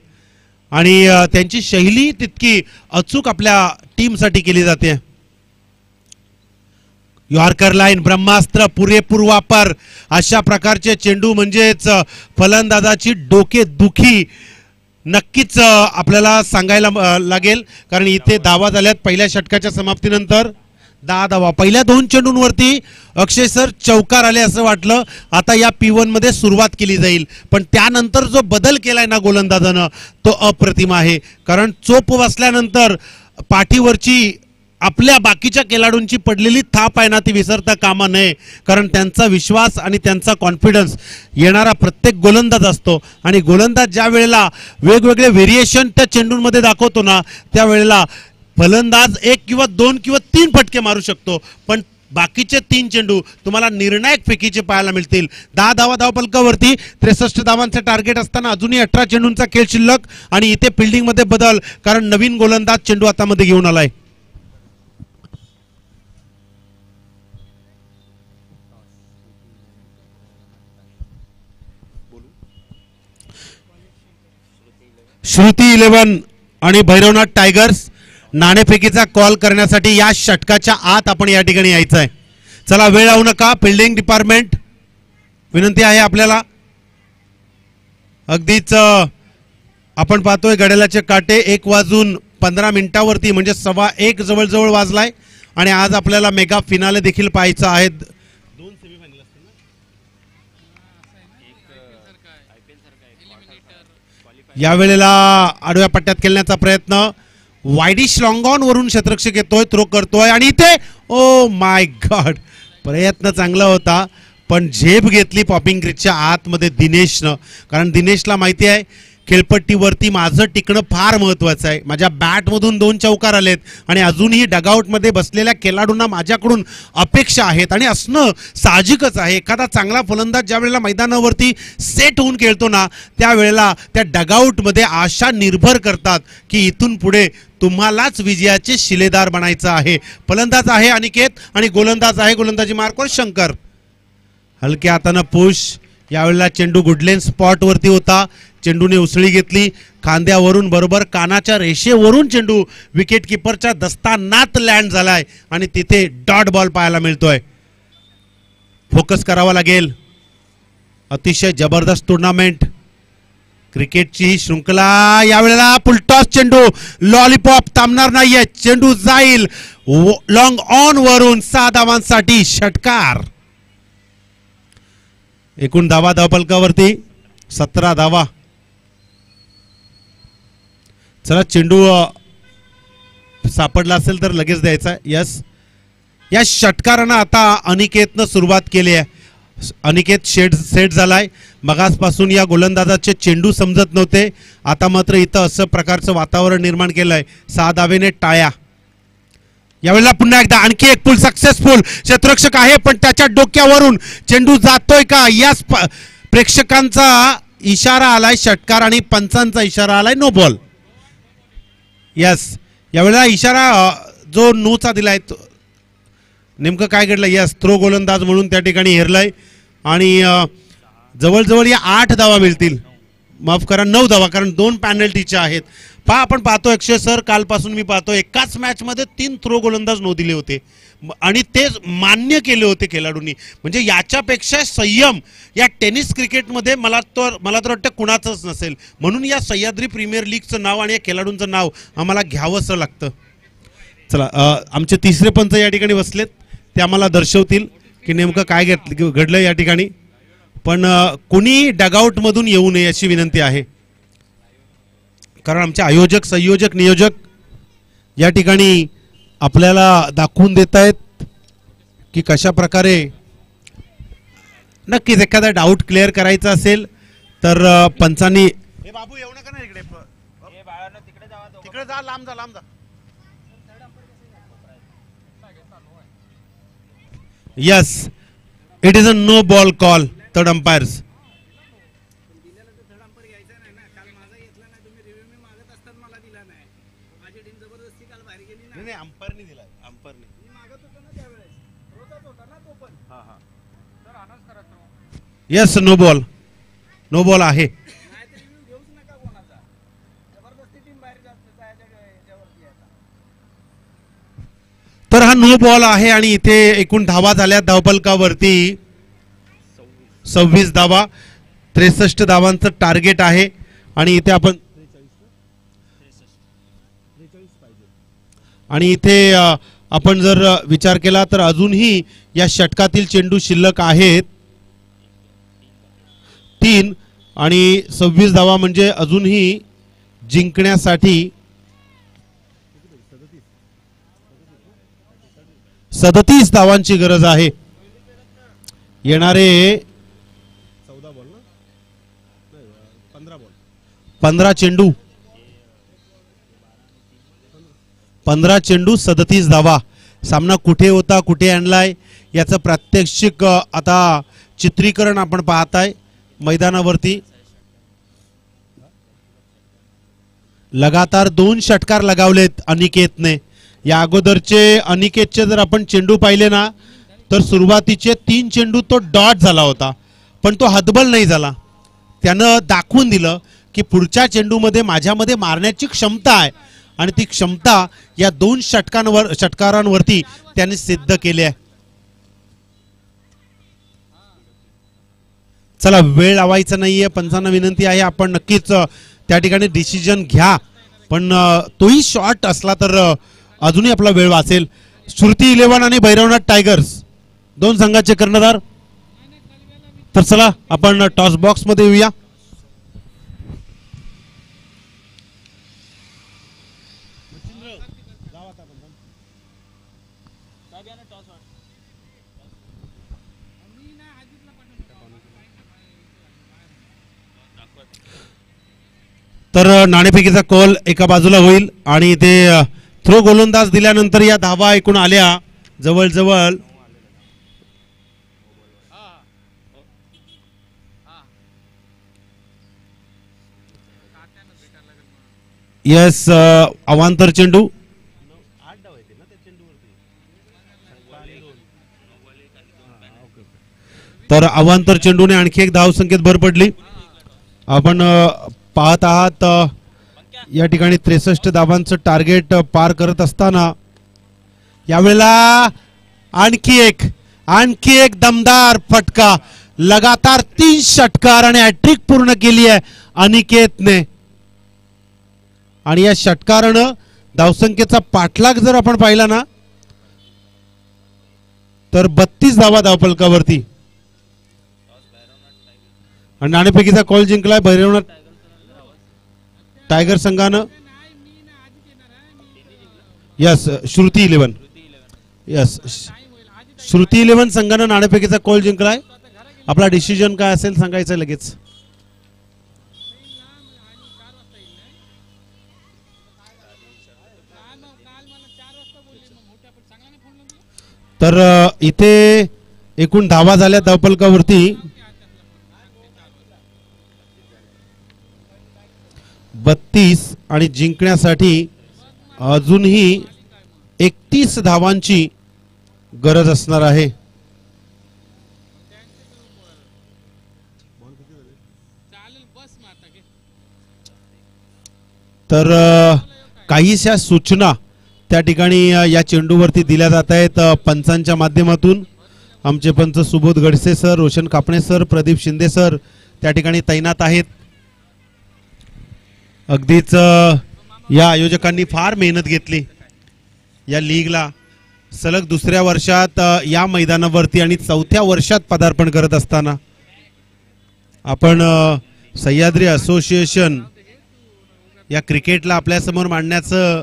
[SPEAKER 3] आणि त्यांची शैली तितकी अचूक आपल्या टीमसाठी केली जाते. यॉर्कर लाईन ब्रह्मास्त्र पुरेपूर वापर अशा प्रकारचे चेंडू म्हणजेच फलंदाजाची डोकेदुखी नक्कीच आपल्याला सांगायला लागेल, कारण इथे धावा झाल्यात पहिल्या षटकाच्या समाप्तीनंतर 10 धावा. पहिल्या 2 चेंडूंवरती अक्षय सर चौकार आले असं वाटलं. आता या P1 मध्ये सुरुवात केली जाईल, पण त्यानंतर जो बदल केलाय ना गोलंदाजानं तो अप्रतिम आहे. कारण चोप बसल्यानंतर पाठीवरची आपल्या बाकीच्या खेळाडूंची पडलेली थाप आहे ना ती विसरता कामा नये, कारण त्यांचा विश्वास आणि त्यांचा कॉन्फिडन्स येणारा प्रत्येक गोलंदाज असतो आणि गोलंदाज ज्या वेळेला वेगवेगळे व्हेरिएशन त्या चेंडूंमध्ये दाखवतो ना त्यावेळेला फलंदाज 1 किंवा 2 किंवा 3 फटके मारू शकतो, पण बाकीचे 3 चेंडू तुम्हाला निर्णायक फेकीचे पाहायला मिळतील. 10 धावा धावपलकावरती 63 धावांचे टार्गेट असताना अजूनही 18 चेंडूंचा खेळ शिल्लक आणि इथे फिल्डिंगमध्ये बदल, कारण नवीन गोलंदाज चेंडू हातामध्ये घेऊन आलाय. श्रुती 11 आणि भैरवनाथ टायगर्स नाणेफेकीचा कॉल करण्यासाठी या षटकाच्या आत आपण या ठिकाणी यायचं आहे. चला वेळ लावू नका. फिल्डिंग डिपार्टमेंट विनंती आहे आपल्याला. अगदीच आपण पाहतोय घड्याळाचे काटे 1:15 म्हणजे 1:15 जवळजवळ वाजलाय आणि आज आपल्याला मेगा फिनाले देखील पाहायचा आहे. 2 सेमीफायनल असतील ना. यावेळेला आडव्या पट्ट्यात खेळण्याचा प्रयत्न, वाईडिश लॉंग ऑन वरून क्षेत्ररक्षक येतोय, थ्रो करतोय आणि इथे ओ माय गॉड प्रयत्न चांगला होता पण झेप घेतली पॉपिंग क्रीजच्या आतमध्ये दिनेशनं. कारण दिनेशला माहिती आहे खेळपट्टीवरती माझं टिकणं फार महत्त्वाचं आहे. माझ्या बॅटमधून 2 चौकार आलेत आणि अजूनही डगआउटमध्ये बसलेल्या खेळाडूंना माझ्याकडून अपेक्षा आहेत आणि असणं साहजिकच आहे. एखादा चांगला फलंदाज ज्या वेळेला मैदानावरती सेट होऊन खेळतो ना त्यावेळेला त्या डगआउटमध्ये आशा निर्भर करतात की इथून पुढे तुम्हालाच विजयाचे शिलेदार बनायचं आहे. फलंदाज आहे अनिकेत आणि गोलंदाज आहे गोलंदाजी मार्कवर शंकर. हलक्या हातानं पुश. यावेळेला चेंडू गुडलेन स्पॉटवरती होता, चेंडूने उसळी घेतली खांद्यावरून, बरोबर कानाच्या रेषेवरून चेंडू विकेट किपरच्या दस्तानात लँड झालाय आणि तिथे डॉट बॉल पाहायला मिळतोय. फोकस करावा लागेल. अतिशय जबरदस्त टुर्नामेंट क्रिकेटची शृंखला. यावेळेला फुलटॉस चेंडू, लॉलीपॉप थांबणार नाहीये, चेंडू जाईल लॉंग ऑन वरून 6 धावांसाठी षटकार. एकूण धावा धावपलकावरती 17 धावा. चला चेंडू सापडला असेल तर लगेच द्यायचा. यस, या षटकारानं आता अनिकेतनं सुरुवात केली आहे. अनिकेत सेट झालाय. मगासपासून या गोलंदाजाचे चेंडू समजत नव्हते, आता मात्र इथं असं प्रकारचं वातावरण निर्माण केलंय. 6 धावेने टाळ्या. यावेळेला पुन्हा एकदा आणखी एक पूल सक्सेसफुल. क्षेत्ररक्षक आहे पण त्याच्या डोक्यावरून चेंडू जातोय का या प्रेक्षकांचा इशारा आलाय षटकार आणि पंचांचा इशारा आलाय नो बॉल. यस यावेळेला इशारा जो नोचा दिलाय नेमकं काय घडलं. यस थ्रो गोलंदाज म्हणून त्या ठिकाणी हेरलाय आणि जवळजवळ या 8 धावा मिळतील. माफ करा 9 धावा कारण 2 पॅनल्टीच्या आहेत. आपण पाहतो अक्षय सर कालपासून मी पाहतो एकाच मॅचमध्ये 3 थ्रो गोलंदाज नो दिले होते आणि ते मान्य केले होते खेळाडूंनी. म्हणजे याच्यापेक्षा संयम या टेनिस क्रिकेटमध्ये मला तर वाटतं कुणाचंच नसेल. म्हणून या सह्याद्री प्रीमियर लीगचं नाव आणि या खेळाडूंचं नाव आम्हाला घ्यावंसं लागतं. चला आमचे तिसरे पंच या ठिकाणी बसलेत ते आम्हाला दर्शवतील की नेमकं काय घडलं या ठिकाणी. पण कोणी डगआउटमधून येऊ नये अशी विनंती आहे कारण आमचे आयोजक संयोजक नियोजक या ठिकाणी आपल्याला दाखवून देत आहेत की कशा प्रकारे नक्कीच एखादा डाऊट क्लिअर करायचा असेल तर पंचांनी हे बाबू येऊ नका ना इकडे तिकडे जा लांब जा लांब जा. Yes it is a no ball call third umpires. Yes no ball आहे. तर हा नो बॉल आहे आणि इथे एकूण धावा झाल्या धावफलकावरती 26 धावा. 63 धावांचं टार्गेट आहे आणि इथे आपण आणि इथे आपण जर विचार केला तर अजूनही या षटकातील चेंडू शिल्लक आहेत 3 आणि 26 धावा म्हणजे अजूनही जिंकण्यासाठी 37 धावांची गरज आहे. येणारे 15 चेंडू 37 धावा. सामना कुठे होता कुठे आणलाय याचं प्रात्यक्षिक आता चित्रीकरण आपण पाहताय मैदानावरती. लगातार 2 षटकार लगावलेत अनिकेतने. या अगोदरचे अनिकेतचे जर आपण चेंडू पाहिले ना तर सुरुवातीचे 3 चेंडू तो डॉट झाला होता पण तो हतबल नाही झाला. त्यानं दाखवून दिलं की पुढच्या चेंडूमध्ये माझ्यामध्ये मारण्याची क्षमता आहे आणि ती क्षमता या 2 षटकारांवरती त्याने सिद्ध केली आहे. चला वेळ लावायचा नाहीये. पंचांना विनंती आहे आपण नक्कीच त्या ठिकाणी डिसिजन घ्या पण तोही शॉट असला तर अजूनही आपला वेळ वाचेल. श्रुती 11 आणि भैरवनाथ टायगर्स 2 संघाचे कर्णधार. तर चला आपण टॉस बॉक्स मध्ये येऊया. तर नाणेफेकीचा कॉल एका बाजूला होईल आणि ते थ्रो गोलंदाज दिल्यानंतर या धावा एकूण आल्या जवळजवळ यस अवांतर चेंडू तर अवांतर चेंडूने आणखी एक धाव संख्येत भर पडली. आपण पाहत आहात या ठिकाणी 63 धावांचं टार्गेट पार करत असताना यावेळेला आणखी एक दमदार फटका. लगातार 3 षटकार आणि हॅट्रिक पूर्ण केली आहे अनिकेतने आणि या षटकारानं धावसंख्येचा पाठलाग जर आपण पाहिला ना तर 32 धावा धावफलकावरती. आणि नाणेफेकीचा कॉल जिंकलाय भैरवनाथ टायगर संघानं. यस श्रुती 11 यस श्रुती 11 संघानं नाणेफेकीचा कॉल जिंकलाय. आपला डिसिजन काय असेल सांगायचं लगेच. तर इथे एकूण धावा झाल्या धावफलकावरती 32 आणि जिंकण्यासाठी अजूनही 31 धावांची गरज असणार आहे. तर काहीशा सूचना त्या ठिकाणी या चेंडूवरती दिल्या जात आहेत पंचांच्या माध्यमातून. आमचे पंच Subodh Godse sir, Roshan Kapne sir, Pradeep Shinde sir त्या ठिकाणी तैनात आहेत. अगदीच या आयोजकांनी फार मेहनत घेतली या लीगला. सलग दुसऱ्या वर्षात या मैदानावरती आणि चौथ्या वर्षात पदार्पण करत असताना आपण सह्याद्री असोसिएशन या क्रिकेटला आपल्यासमोर मांडण्याचं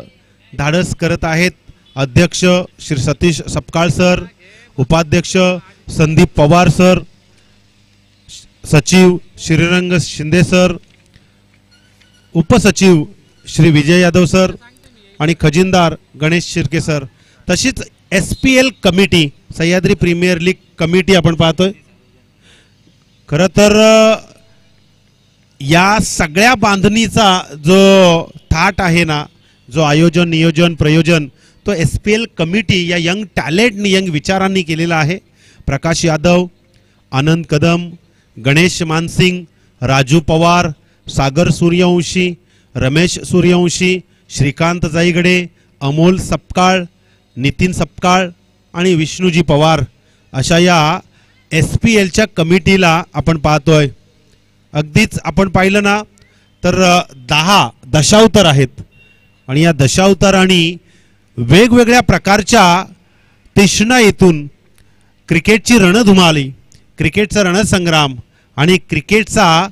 [SPEAKER 3] धाडस करत आहेत. अध्यक्ष श्री सतीश सपकाळ सर, उपाध्यक्ष संदीप पवार सर, सचिव श्रीरंग शिंदे सर, उपसचिव श्री विजय यादव सर आणि खजिनदार गणेश शिर्के सर. तशीच SPL committee, Sahyadri premier league committee आपण पाहतोय. खरं तर या सगळ्या बांधणीचा जो थाट आहे ना, जो आयोजन नियोजन प्रयोजन, तो SPL कमिटी या यंग टॅलेंटनी यंग विचारांनी केलेला आहे. प्रकाश यादव, आनंद कदम, गणेश मानसिंग, राजू पवार, सागर सूर्यवंशी, रमेश सूर्यवंशी, श्रीकांत जाईगडे, अमोल सपकाळ, नितीन सपकाळ आणि विष्णूजी पवार अशा या SPLच्या कमिटीला आपण पाहतोय. अगदीच आपण पाहिलं ना तर 10 दशावतार आहेत आणि या दशावतारांनी वेगवेगळ्या प्रकारच्या तीक्ष्णतेतून क्रिकेटची रणधुमाळी, क्रिकेटचा रणसंग्राम आणि क्रिकेटचा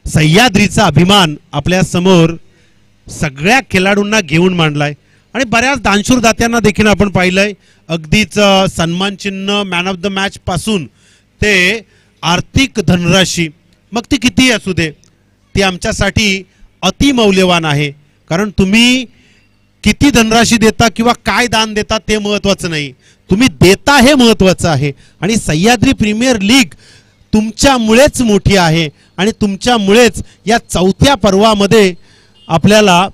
[SPEAKER 3] सह्याद्रीचा अभिमान आपल्या समोर सगळ्या खेळाडूंना घेऊन मांडलाय. आणि बऱ्याच दानशूर दात्यांना देखील आपण पाहिलंय. अगदीच सन्मान चिन्ह, मॅन ऑफ द मॅच पासून ते आर्थिक धनराशी, मग ती कितीही असू दे, ती आमच्यासाठी अतिमौल्यवान आहे. कारण तुम्ही किती धनराशी देता किंवा काय दान देता ते महत्त्वाचं नाही, तुम्ही देता हे महत्त्वाचं आहे. आणि सह्याद्री प्रीमियर लीग तुमच्यामुळेच मोठी आहे आणि तुमच्यामुळेच या चौथ्या पर्वामध्ये आपल्याला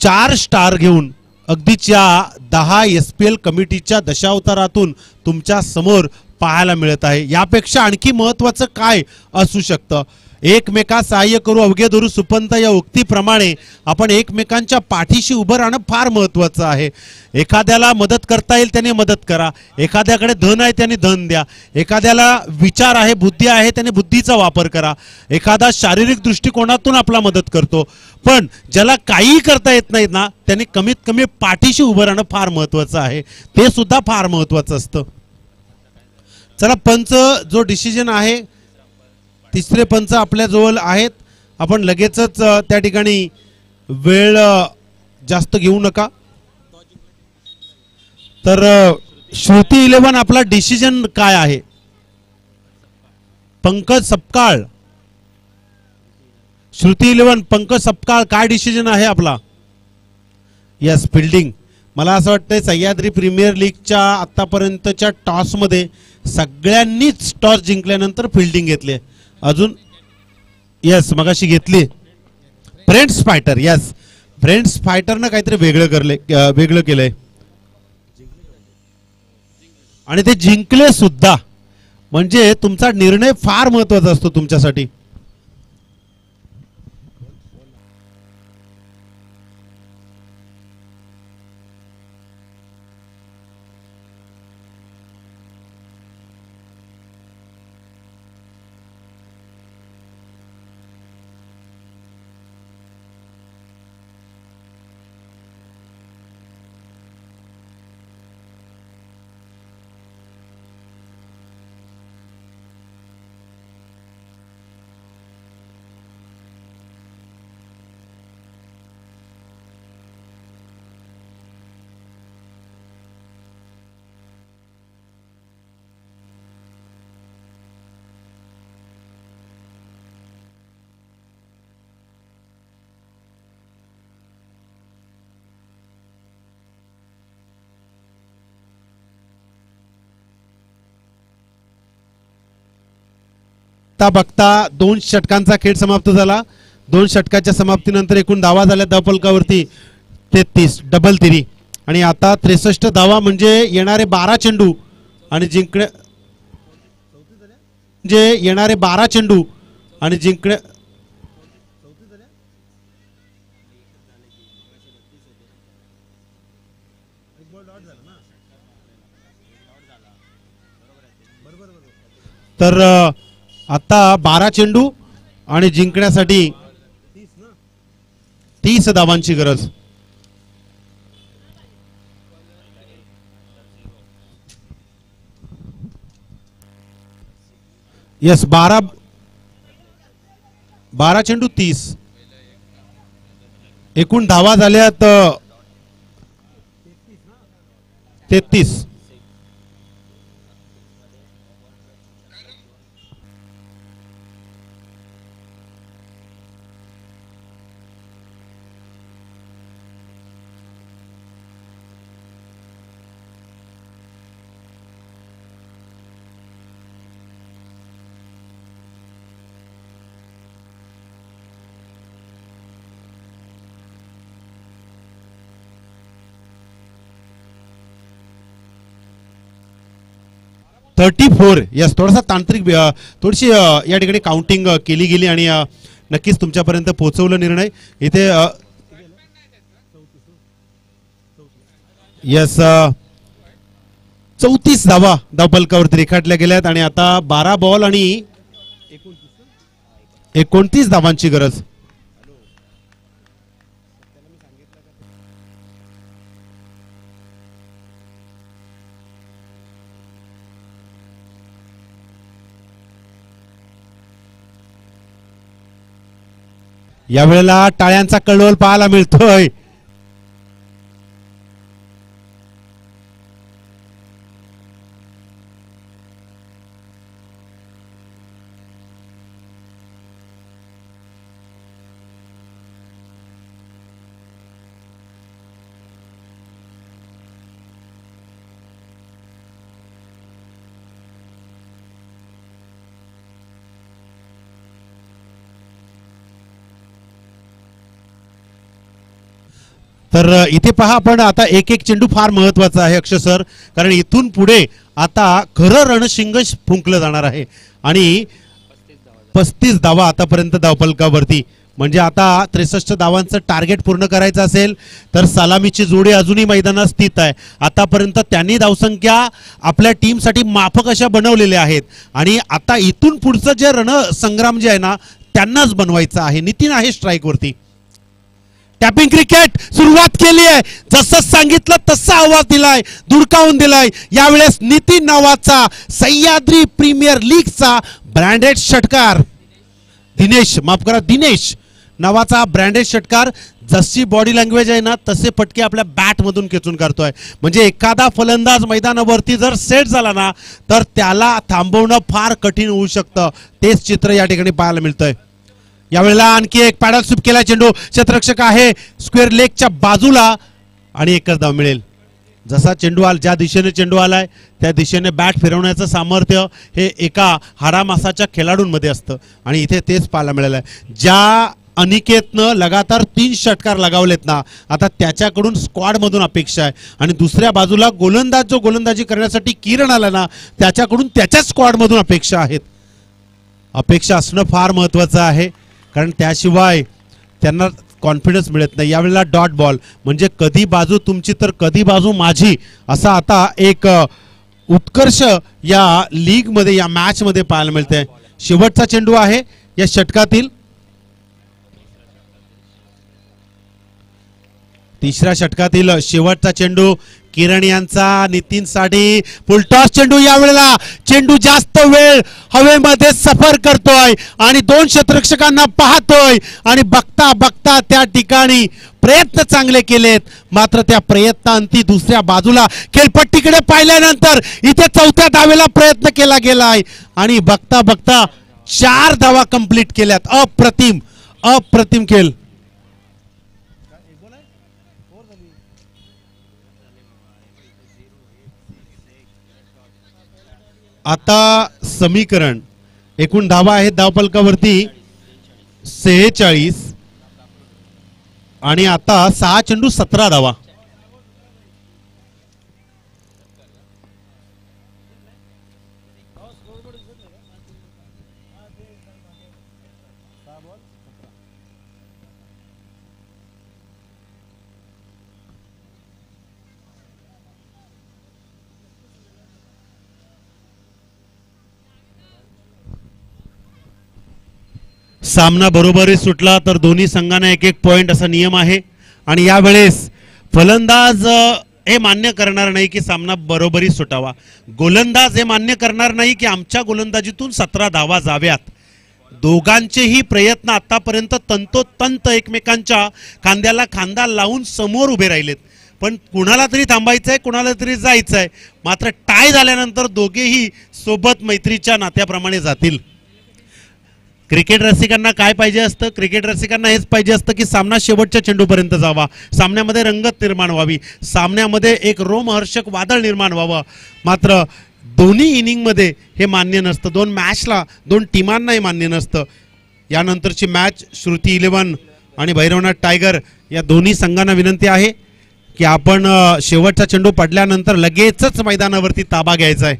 [SPEAKER 3] 4 स्टार घेऊन अगदीच या 10 SPL कमिटीच्या दशावतारातून तुमच्या समोर पाहायला मिळत आहे. यापेक्षा आणखी महत्त्वाचं काय असू शकतं? एकमेका सहाय्य करू अवघे धरू सुपंत या उक्तीप्रमाणे आपण एकमेकांच्या पाठीशी उभं राहणं फार महत्त्वाचं आहे. एखाद्याला मदत करता येईल त्याने मदत करा, एखाद्याकडे धन आहे त्याने धन द्या, एखाद्याला विचार आहे बुद्धी आहे त्याने बुद्धीचा वापर करा, एखादा शारीरिक दृष्टिकोनातून आपला मदत करतो. पण ज्याला काही करता येत नाहीत ना त्याने कमीत कमी पाठीशी उभं राहणं फार महत्त्वाचं आहे, ते सुद्धा फार महत्त्वाचं असतं. चला, पंच जो डिसिजन आहे, तिसरे पंच आपल्या जवळ आहेत. आपण लगेचच त्या ठिकाणी वेळ जास्त घेऊ नका. तर श्रुती 11 आपला डिसिजन काय आहे? पंकज सपकाळ, श्रुती 11 पंकज सपकाळ, काय डिसिजन आहे आपला? Yes, fielding. मला असं वाटतंय सह्याद्री प्रीमियर लीगच्या आतापर्यंतच्या टॉसमध्ये सगळ्यांनीच टॉस जिंकल्यानंतर फिल्डिंग घेतली. अजून यस, मगाशी घेतली फ्रेंड्स फायटर. यस, फ्रेंड्स फायटरनं काहीतरी वेगळं केलंय आणि ते जिंकले सुद्धा. म्हणजे तुमचा निर्णय फार महत्त्वाचा असतो तुमच्यासाठी. बघता बघता 2 षटकांचा खेळ समाप्त झाला. 2 षटकाच्या समाप्तीनंतर एकूण धावा झाल्या धावफलकावरती 33 डबल तिरी. आणि आता 63 धावा म्हणजे येणारे 12 चेंडू आणि जिंकणे म्हणजे येणारे 12 चेंडू आणि जिंकणे तर आता 12 चेंडू आणि जिंकण्यासाठी 30 धावांची गरज. यस 12 चेंडू 30. एकूण धावा झाल्यात 33. यस थोडासा तांत्रिक थोडीशी या ठिकाणी काउंटिंग केली गेली आणि नक्कीच तुमच्यापर्यंत पोहोचवलं निर्णय इथे. यस 34 धावा धावफलकावरती रेखाटल्या गेल्यात आणि आता 12 बॉल आणि 29 धावांची गरज. यावेळेला टाळ्यांचा कळवळ पाहायला मिळतोय. तर इथे पहा आपण आता एक एक चेंडू फार महत्वाचा आहे अक्षय सर, कारण इथून पुढे आता खरं रणशिंग फुंकलं जाणार आहे आणि 35 धावा आतापर्यंत धावफलकावरती. म्हणजे आता 63 धावांचं टार्गेट पूर्ण करायचं असेल तर सलामीची जोडी अजूनही मैदानात स्थित आहे. आतापर्यंत त्यांनी धावसंख्या आपल्या टीमसाठी माफक अशा बनवलेल्या आहेत आणि आता इथून पुढचं जे रणसंग्राम जे आहे ना त्यांनाच बनवायचं आहे. नितीन आहे स्ट्राईक वरती. टॅपिंग क्रिकेट सुरुवात केली आहे. जसं सांगितलं तसा आवाज दिलाय, धुडकावून दिलाय. यावेळेस नितीन नावाचा सह्याद्री प्रीमियर लीगचा ब्रँडेड षटकार दिनेश नावाचा ब्रँडेड षटकार. जशी बॉडी लँग्वेज आहे ना तसे फटके आपल्या बॅट मधून खेचून काढतोय. म्हणजे एखादा फलंदाज मैदानावरती जर सेट झाला ना तर त्याला थांबवणं फार कठीण होऊ शकतं. तेच चित्र या ठिकाणी पाहायला मिळतंय. यावेळेला आणखी एक पॅडल स्वीप केला चेंडू. क्षेत्ररक्षक आहे स्क्वेअर लेगच्या बाजूला आणि एकच धाव मिळेल. जसा चेंडू ज्या दिशेने चेंडू आलाय त्या दिशेने बॅट फिरवण्याचं सामर्थ्य हे एका हाडामासाच्या खेळाडूंमध्ये असतं आणि इथे तेच पाहायला मिळालं आहे. ज्या अनिकेतनं लगातार 3 षटकार लगावलेत ना आता त्याच्याकडून स्क्वॉड मधून अपेक्षा आहे आणि दुसऱ्या बाजूला गोलंदाज जो गोलंदाजी करण्यासाठी किरण आला ना त्याच्याकडून त्याच्या स्क्वॉड मधून अपेक्षा आहेत. अपेक्षा असणं फार महत्वाचं आहे कारण त्याशिवाय त्यांना कॉन्फिडन्स मिळत नाही. यावेळेला डॉट बॉल म्हणजे कधी बाजू तुमची तर कधी बाजू माझी असा आता एक उत्कर्ष या लीग मध्ये या मॅच मध्ये पाहायला मिळते. शेवटचा चेंडू आहे या षटकातील. तिसऱ्या षटकातील शेवटचा चेंडू किरण यांचा नितीनसाठी फुलटॉस चेंडू. यावेळेला चेंडू जास्त वेळ हवेमध्ये सफर करतोय आणि 2 क्षेत्ररक्षकांना पाहतोय आणि बघता बघता त्या ठिकाणी प्रयत्न चांगले केलेत मात्र त्या प्रयत्नांती दुसऱ्या बाजूला खेळपट्टीकडे पाहिल्यानंतर इथे 4थ्या धावेला प्रयत्न केला गेलाय आणि बघता बघता 4 धावा कंप्लीट केल्यात. अप्रतिम खेळ. आता समीकरण एकूण धावा आहेत धावफलकावरती 46 आणि आता 6 चेंडू 17 धावा. सामना बरोबरी सुटला तर दोन्ही संघांना एक एक पॉइंट असा नियम आहे आणि यावेळेस फलंदाज हे मान्य करणार नाही की सामना बरोबरी सुटावा. गोलंदाज हे मान्य करणार नाही की आमच्या गोलंदाजीतून 17 धावा जाव्यात. दोघांचेही प्रयत्न आतापर्यंत तंतोतंत एकमेकांच्या खांद्याला खांदा लावून समोर उभे राहिलेत. पण कुणाला तरी थांबायचंय, कुणाला तरी जायचंय. मात्र टाय झाल्यानंतर दोघेही सोबत मैत्रीच्या नात्याप्रमाणे जातील. क्रिकेट रसिकांना काय पाहिजे असतं? क्रिकेट रसिकांना हेच पाहिजे असतं की सामना शेवटच्या चेंडूपर्यंत जावा, सामन्यामध्ये रंगत निर्माण व्हावी, सामन्यामध्ये एक रोमहर्षक वादळ निर्माण व्हावं. मात्र दोन्ही इनिंगमध्ये हे मान्य नसतं. दोन मॅचला, दोन टीमांनाही मान्य नसतं. यानंतरची मॅच श्रुती 11 आणि भैरवनाथ टायगर या दोन्ही संघांना विनंती आहे की आपण शेवटचा चेंडू पडल्यानंतर लगेचच मैदानावरती ताबा घ्यायचा आहे.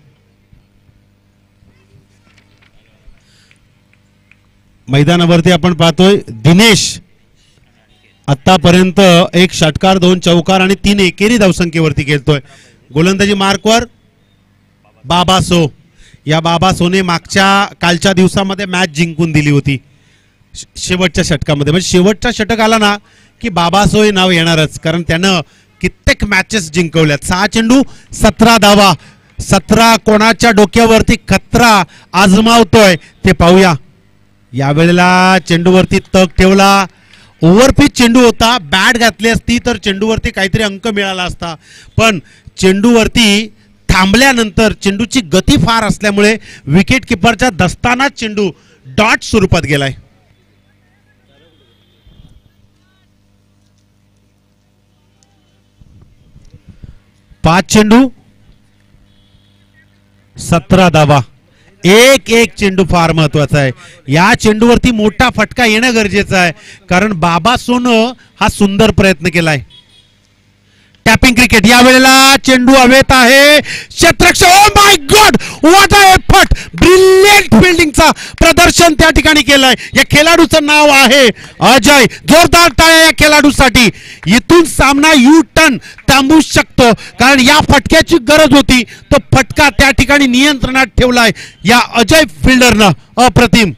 [SPEAKER 3] मैदानावरती आपण पाहतोय दिनेश आतापर्यंत 1 षटकार 2 चौकार आणि 3 एकेरी धावसंख्येवरती खेळतोय. गोलंदाजी मार्कवर बाबासो. या बाबासोने कालच्या दिवसामध्ये मॅच जिंकून दिली होती शेवटच्या षटकामध्ये. म्हणजे शेवटचा षटक आला ना की बाबासो हे नाव येणारच, कारण त्यानं कित्येक मॅचेस जिंकवल्यात. 6 चेंडू 17 धावा. 17 कोणाच्या डोक्यावरती खतरा आजमावतोय ते पाहूया. यावेळेला चेंडूवरती तग ठेवला. ओव्हरपिच चेंडू होता. बॅट घातली असती तर चेंडूवरती काहीतरी अंक मिळाला असता. पण चेंडूवरती थांबल्यानंतर चेंडूची गती फार असल्यामुळे विकेट किपरच्या दस्तानात चेंडू डॉट स्वरूपात गेलाय. पाच चेंडू 17 धावा. एक चेंडू फार महत्वाचा आहे. या चेंडूवरती मोठा फटका येणं गरजेचं आहे, कारण बाबासोनं हा सुंदर प्रयत्न केलाय. Tapping cricket. या वेळेला चेंडू हवेत आहे. क्षेत्ररक्षक, oh my God, what a effort, brilliant फिल्डिंगचा प्रदर्शन त्या ठिकाणी केलंय. या खेळाडूचं नाव आहे अजय. जोरदार टाळ्या या खेळाडूसाठी. इथून सामना यू टर्न थांबू शकतो, कारण या फटक्याची गरज होती. तो फटका त्या ठिकाणी नियंत्रणात ठेवलाय या अजय फिल्डरनं. अप्रतिम.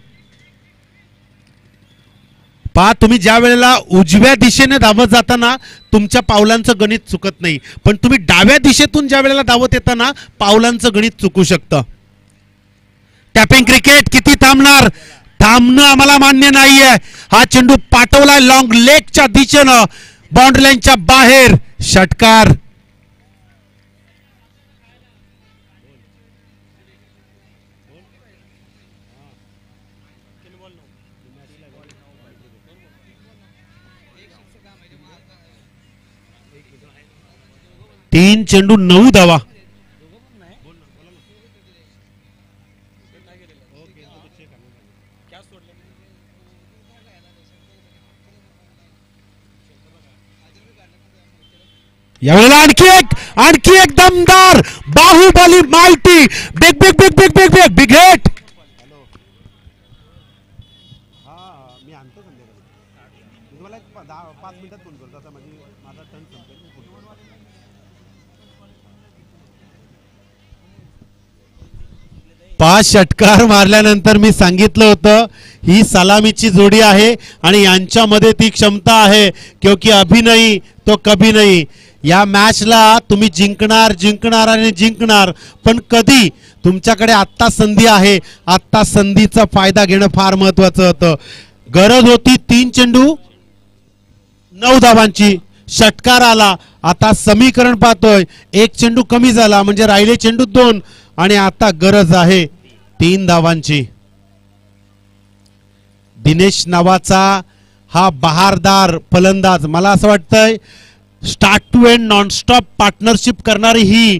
[SPEAKER 3] पहा, तुम्ही ज्या वेळेला उजव्या दिशेने धावत जाताना तुमच्या पावलांचं गणित चुकत नाही, पण तुम्ही डाव्या दिशेतून ज्या वेळेला धावत येताना पावलांचं गणित चुकू शकतं. Tapping cricket. किती थांबणार? थांबणं आम्हाला मान्य नाहीये. हा चेंडू पाठवलाय लॉंग लेगच्या दिशेनं, बाउंड्री लाईनच्या बाहेर. षटकार. तीन चेंडू 9 धावा. यावेळेला आणखी एक दमदार बाहुबली माल्टी. Big big big big big big big hit. मी आणतो संध्याकाळी. तुम्हाला 5 मिनिटात फोन करतो. आता माझा टर्न संपेल. 5 षटकार मारल्यानंतर मी सांगितलं होतं ही सलामीची जोडी आहे आणि यांच्यामध्ये ती क्षमता आहे, क्योंकि अभी नहीं तो कभी नहीं. या मॅचला तुम्ही जिंकणार आणि जिंकणार, पण कधी? तुमच्याकडे आत्ता संधी आहे. आत्ता संधीचा फायदा घेणं फार महत्वाचं होतं. गरज होती 3 चेंडू 9 धावांची. षटकार आला. आता समीकरण पाहतोय, 1 चेंडू कमी झाला, म्हणजे राहिले चेंडू 2 आणि आता गरज आहे 3 धावांची. दिनेश नावाचा हा बहारदार फलंदाज, मला असं वाटतंय start to end nonstop partnership करणारी ही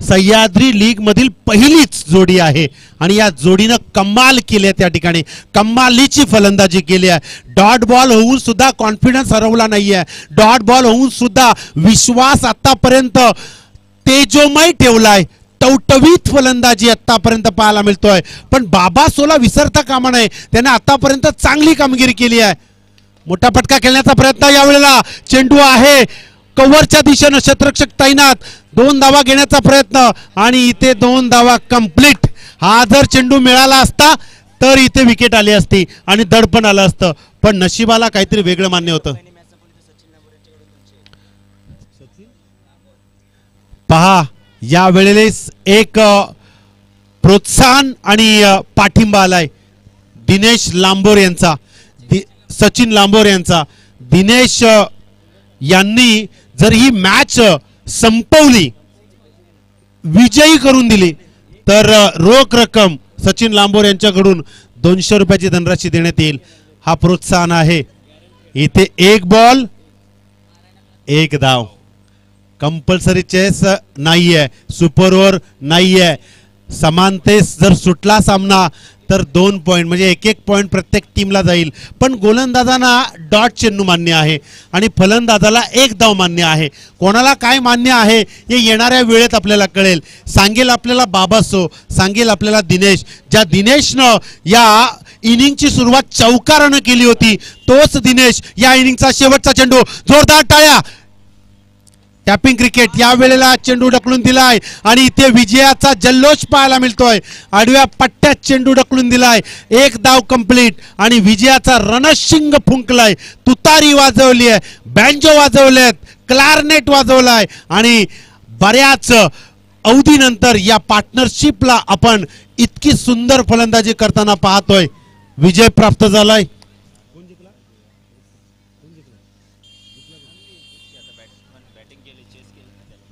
[SPEAKER 3] सह्याद्री लीग मधील पहिलीच जोडी आहे आणि या जोडीनं कमाल केली आहे. त्या ठिकाणी कमालीची फलंदाजी केली आहे. डॉट बॉल होऊन सुद्धा कॉन्फिडन्स हरवला नाहीये. डॉट बॉल होऊन सुद्धा विश्वास आतापर्यंत तेजोमय ठेवलाय. टवटवीत फलंदाजी आतापर्यंत पाहायला मिळतोय. पण बाबा सोला विसरता कामा नये. त्याने आतापर्यंत चांगली कामगिरी केली आहे. मोठा फटका खेळण्याचा प्रयत्न यावेळेला. चेंडू आहे कव्हरच्या दिशेनं. क्षेत्ररक्षक तैनात. 2 धावा घेण्याचा प्रयत्न आणि इथे 2 धावा कंप्लीट. हा जर चेंडू मिळाला असता तर इथे विकेट आली असती आणि दडपण आलं असतं. पण नशिबाला काहीतरी वेगळं मान्य होतं. पहा या वेळेस एक प्रोत्साहन आणि पाठिंबा आलाय दिनेश लांबोर यांचा, सचिन लांबोर यांचा. दिनेश यांनी जर ही मॅच संपवली, विजयी करून दिली तर रोख रक्कम सचिन लांबोर यांच्याकडून 200 रुपयाची धनराशी देण्यात येईल. हा प्रोत्साहन आहे. इथे 1 बॉल 1 धाव. कंपल्सरी चेस नाहीये, सुपर ओव्हर नाहीये. समानतेस जर सुटला सामना तर 2 पॉइंट म्हणजे 1-1 पॉइंट प्रत्येक टीमला जाईल. पण गोलंदाजांना डॉट चेंडू मान्य आहे आणि फलंदाजाला 1 धाव मान्य आहे. कोणाला काय मान्य आहे हे येणाऱ्या वेळेत आपल्याला कळेल. सांगेल आपल्याला बाबासो, सांगेल आपल्याला दिनेश. ज्या दिनेशनं या इनिंगची सुरुवात चौकारानं केली होती तोच दिनेश या इनिंगचा शेवटचा चेंडू. जोरदार टाळ्या. टॅपिंग क्रिकेट या वेळेला चेंडू ढकलून दिलाय आणि इथे विजयाचा जल्लोष पाहायला मिळतोय. आडव्या पट्ट्यात चेंडू ढकलून दिलाय. 1 धाव कंप्लीट आणि विजयाचा रणशिंग फुंकलाय. तुतारी वाजवली आहे, बँजो वाजवलेत, क्लारनेट वाजवलाय आणि बऱ्याच अवधीनंतर या पार्टनरशिपला आपण इतकी सुंदर फलंदाजी करताना पाहतोय. विजय प्राप्त झालाय.
[SPEAKER 4] बैटिंग के लिए चेस केलं ना त्याला.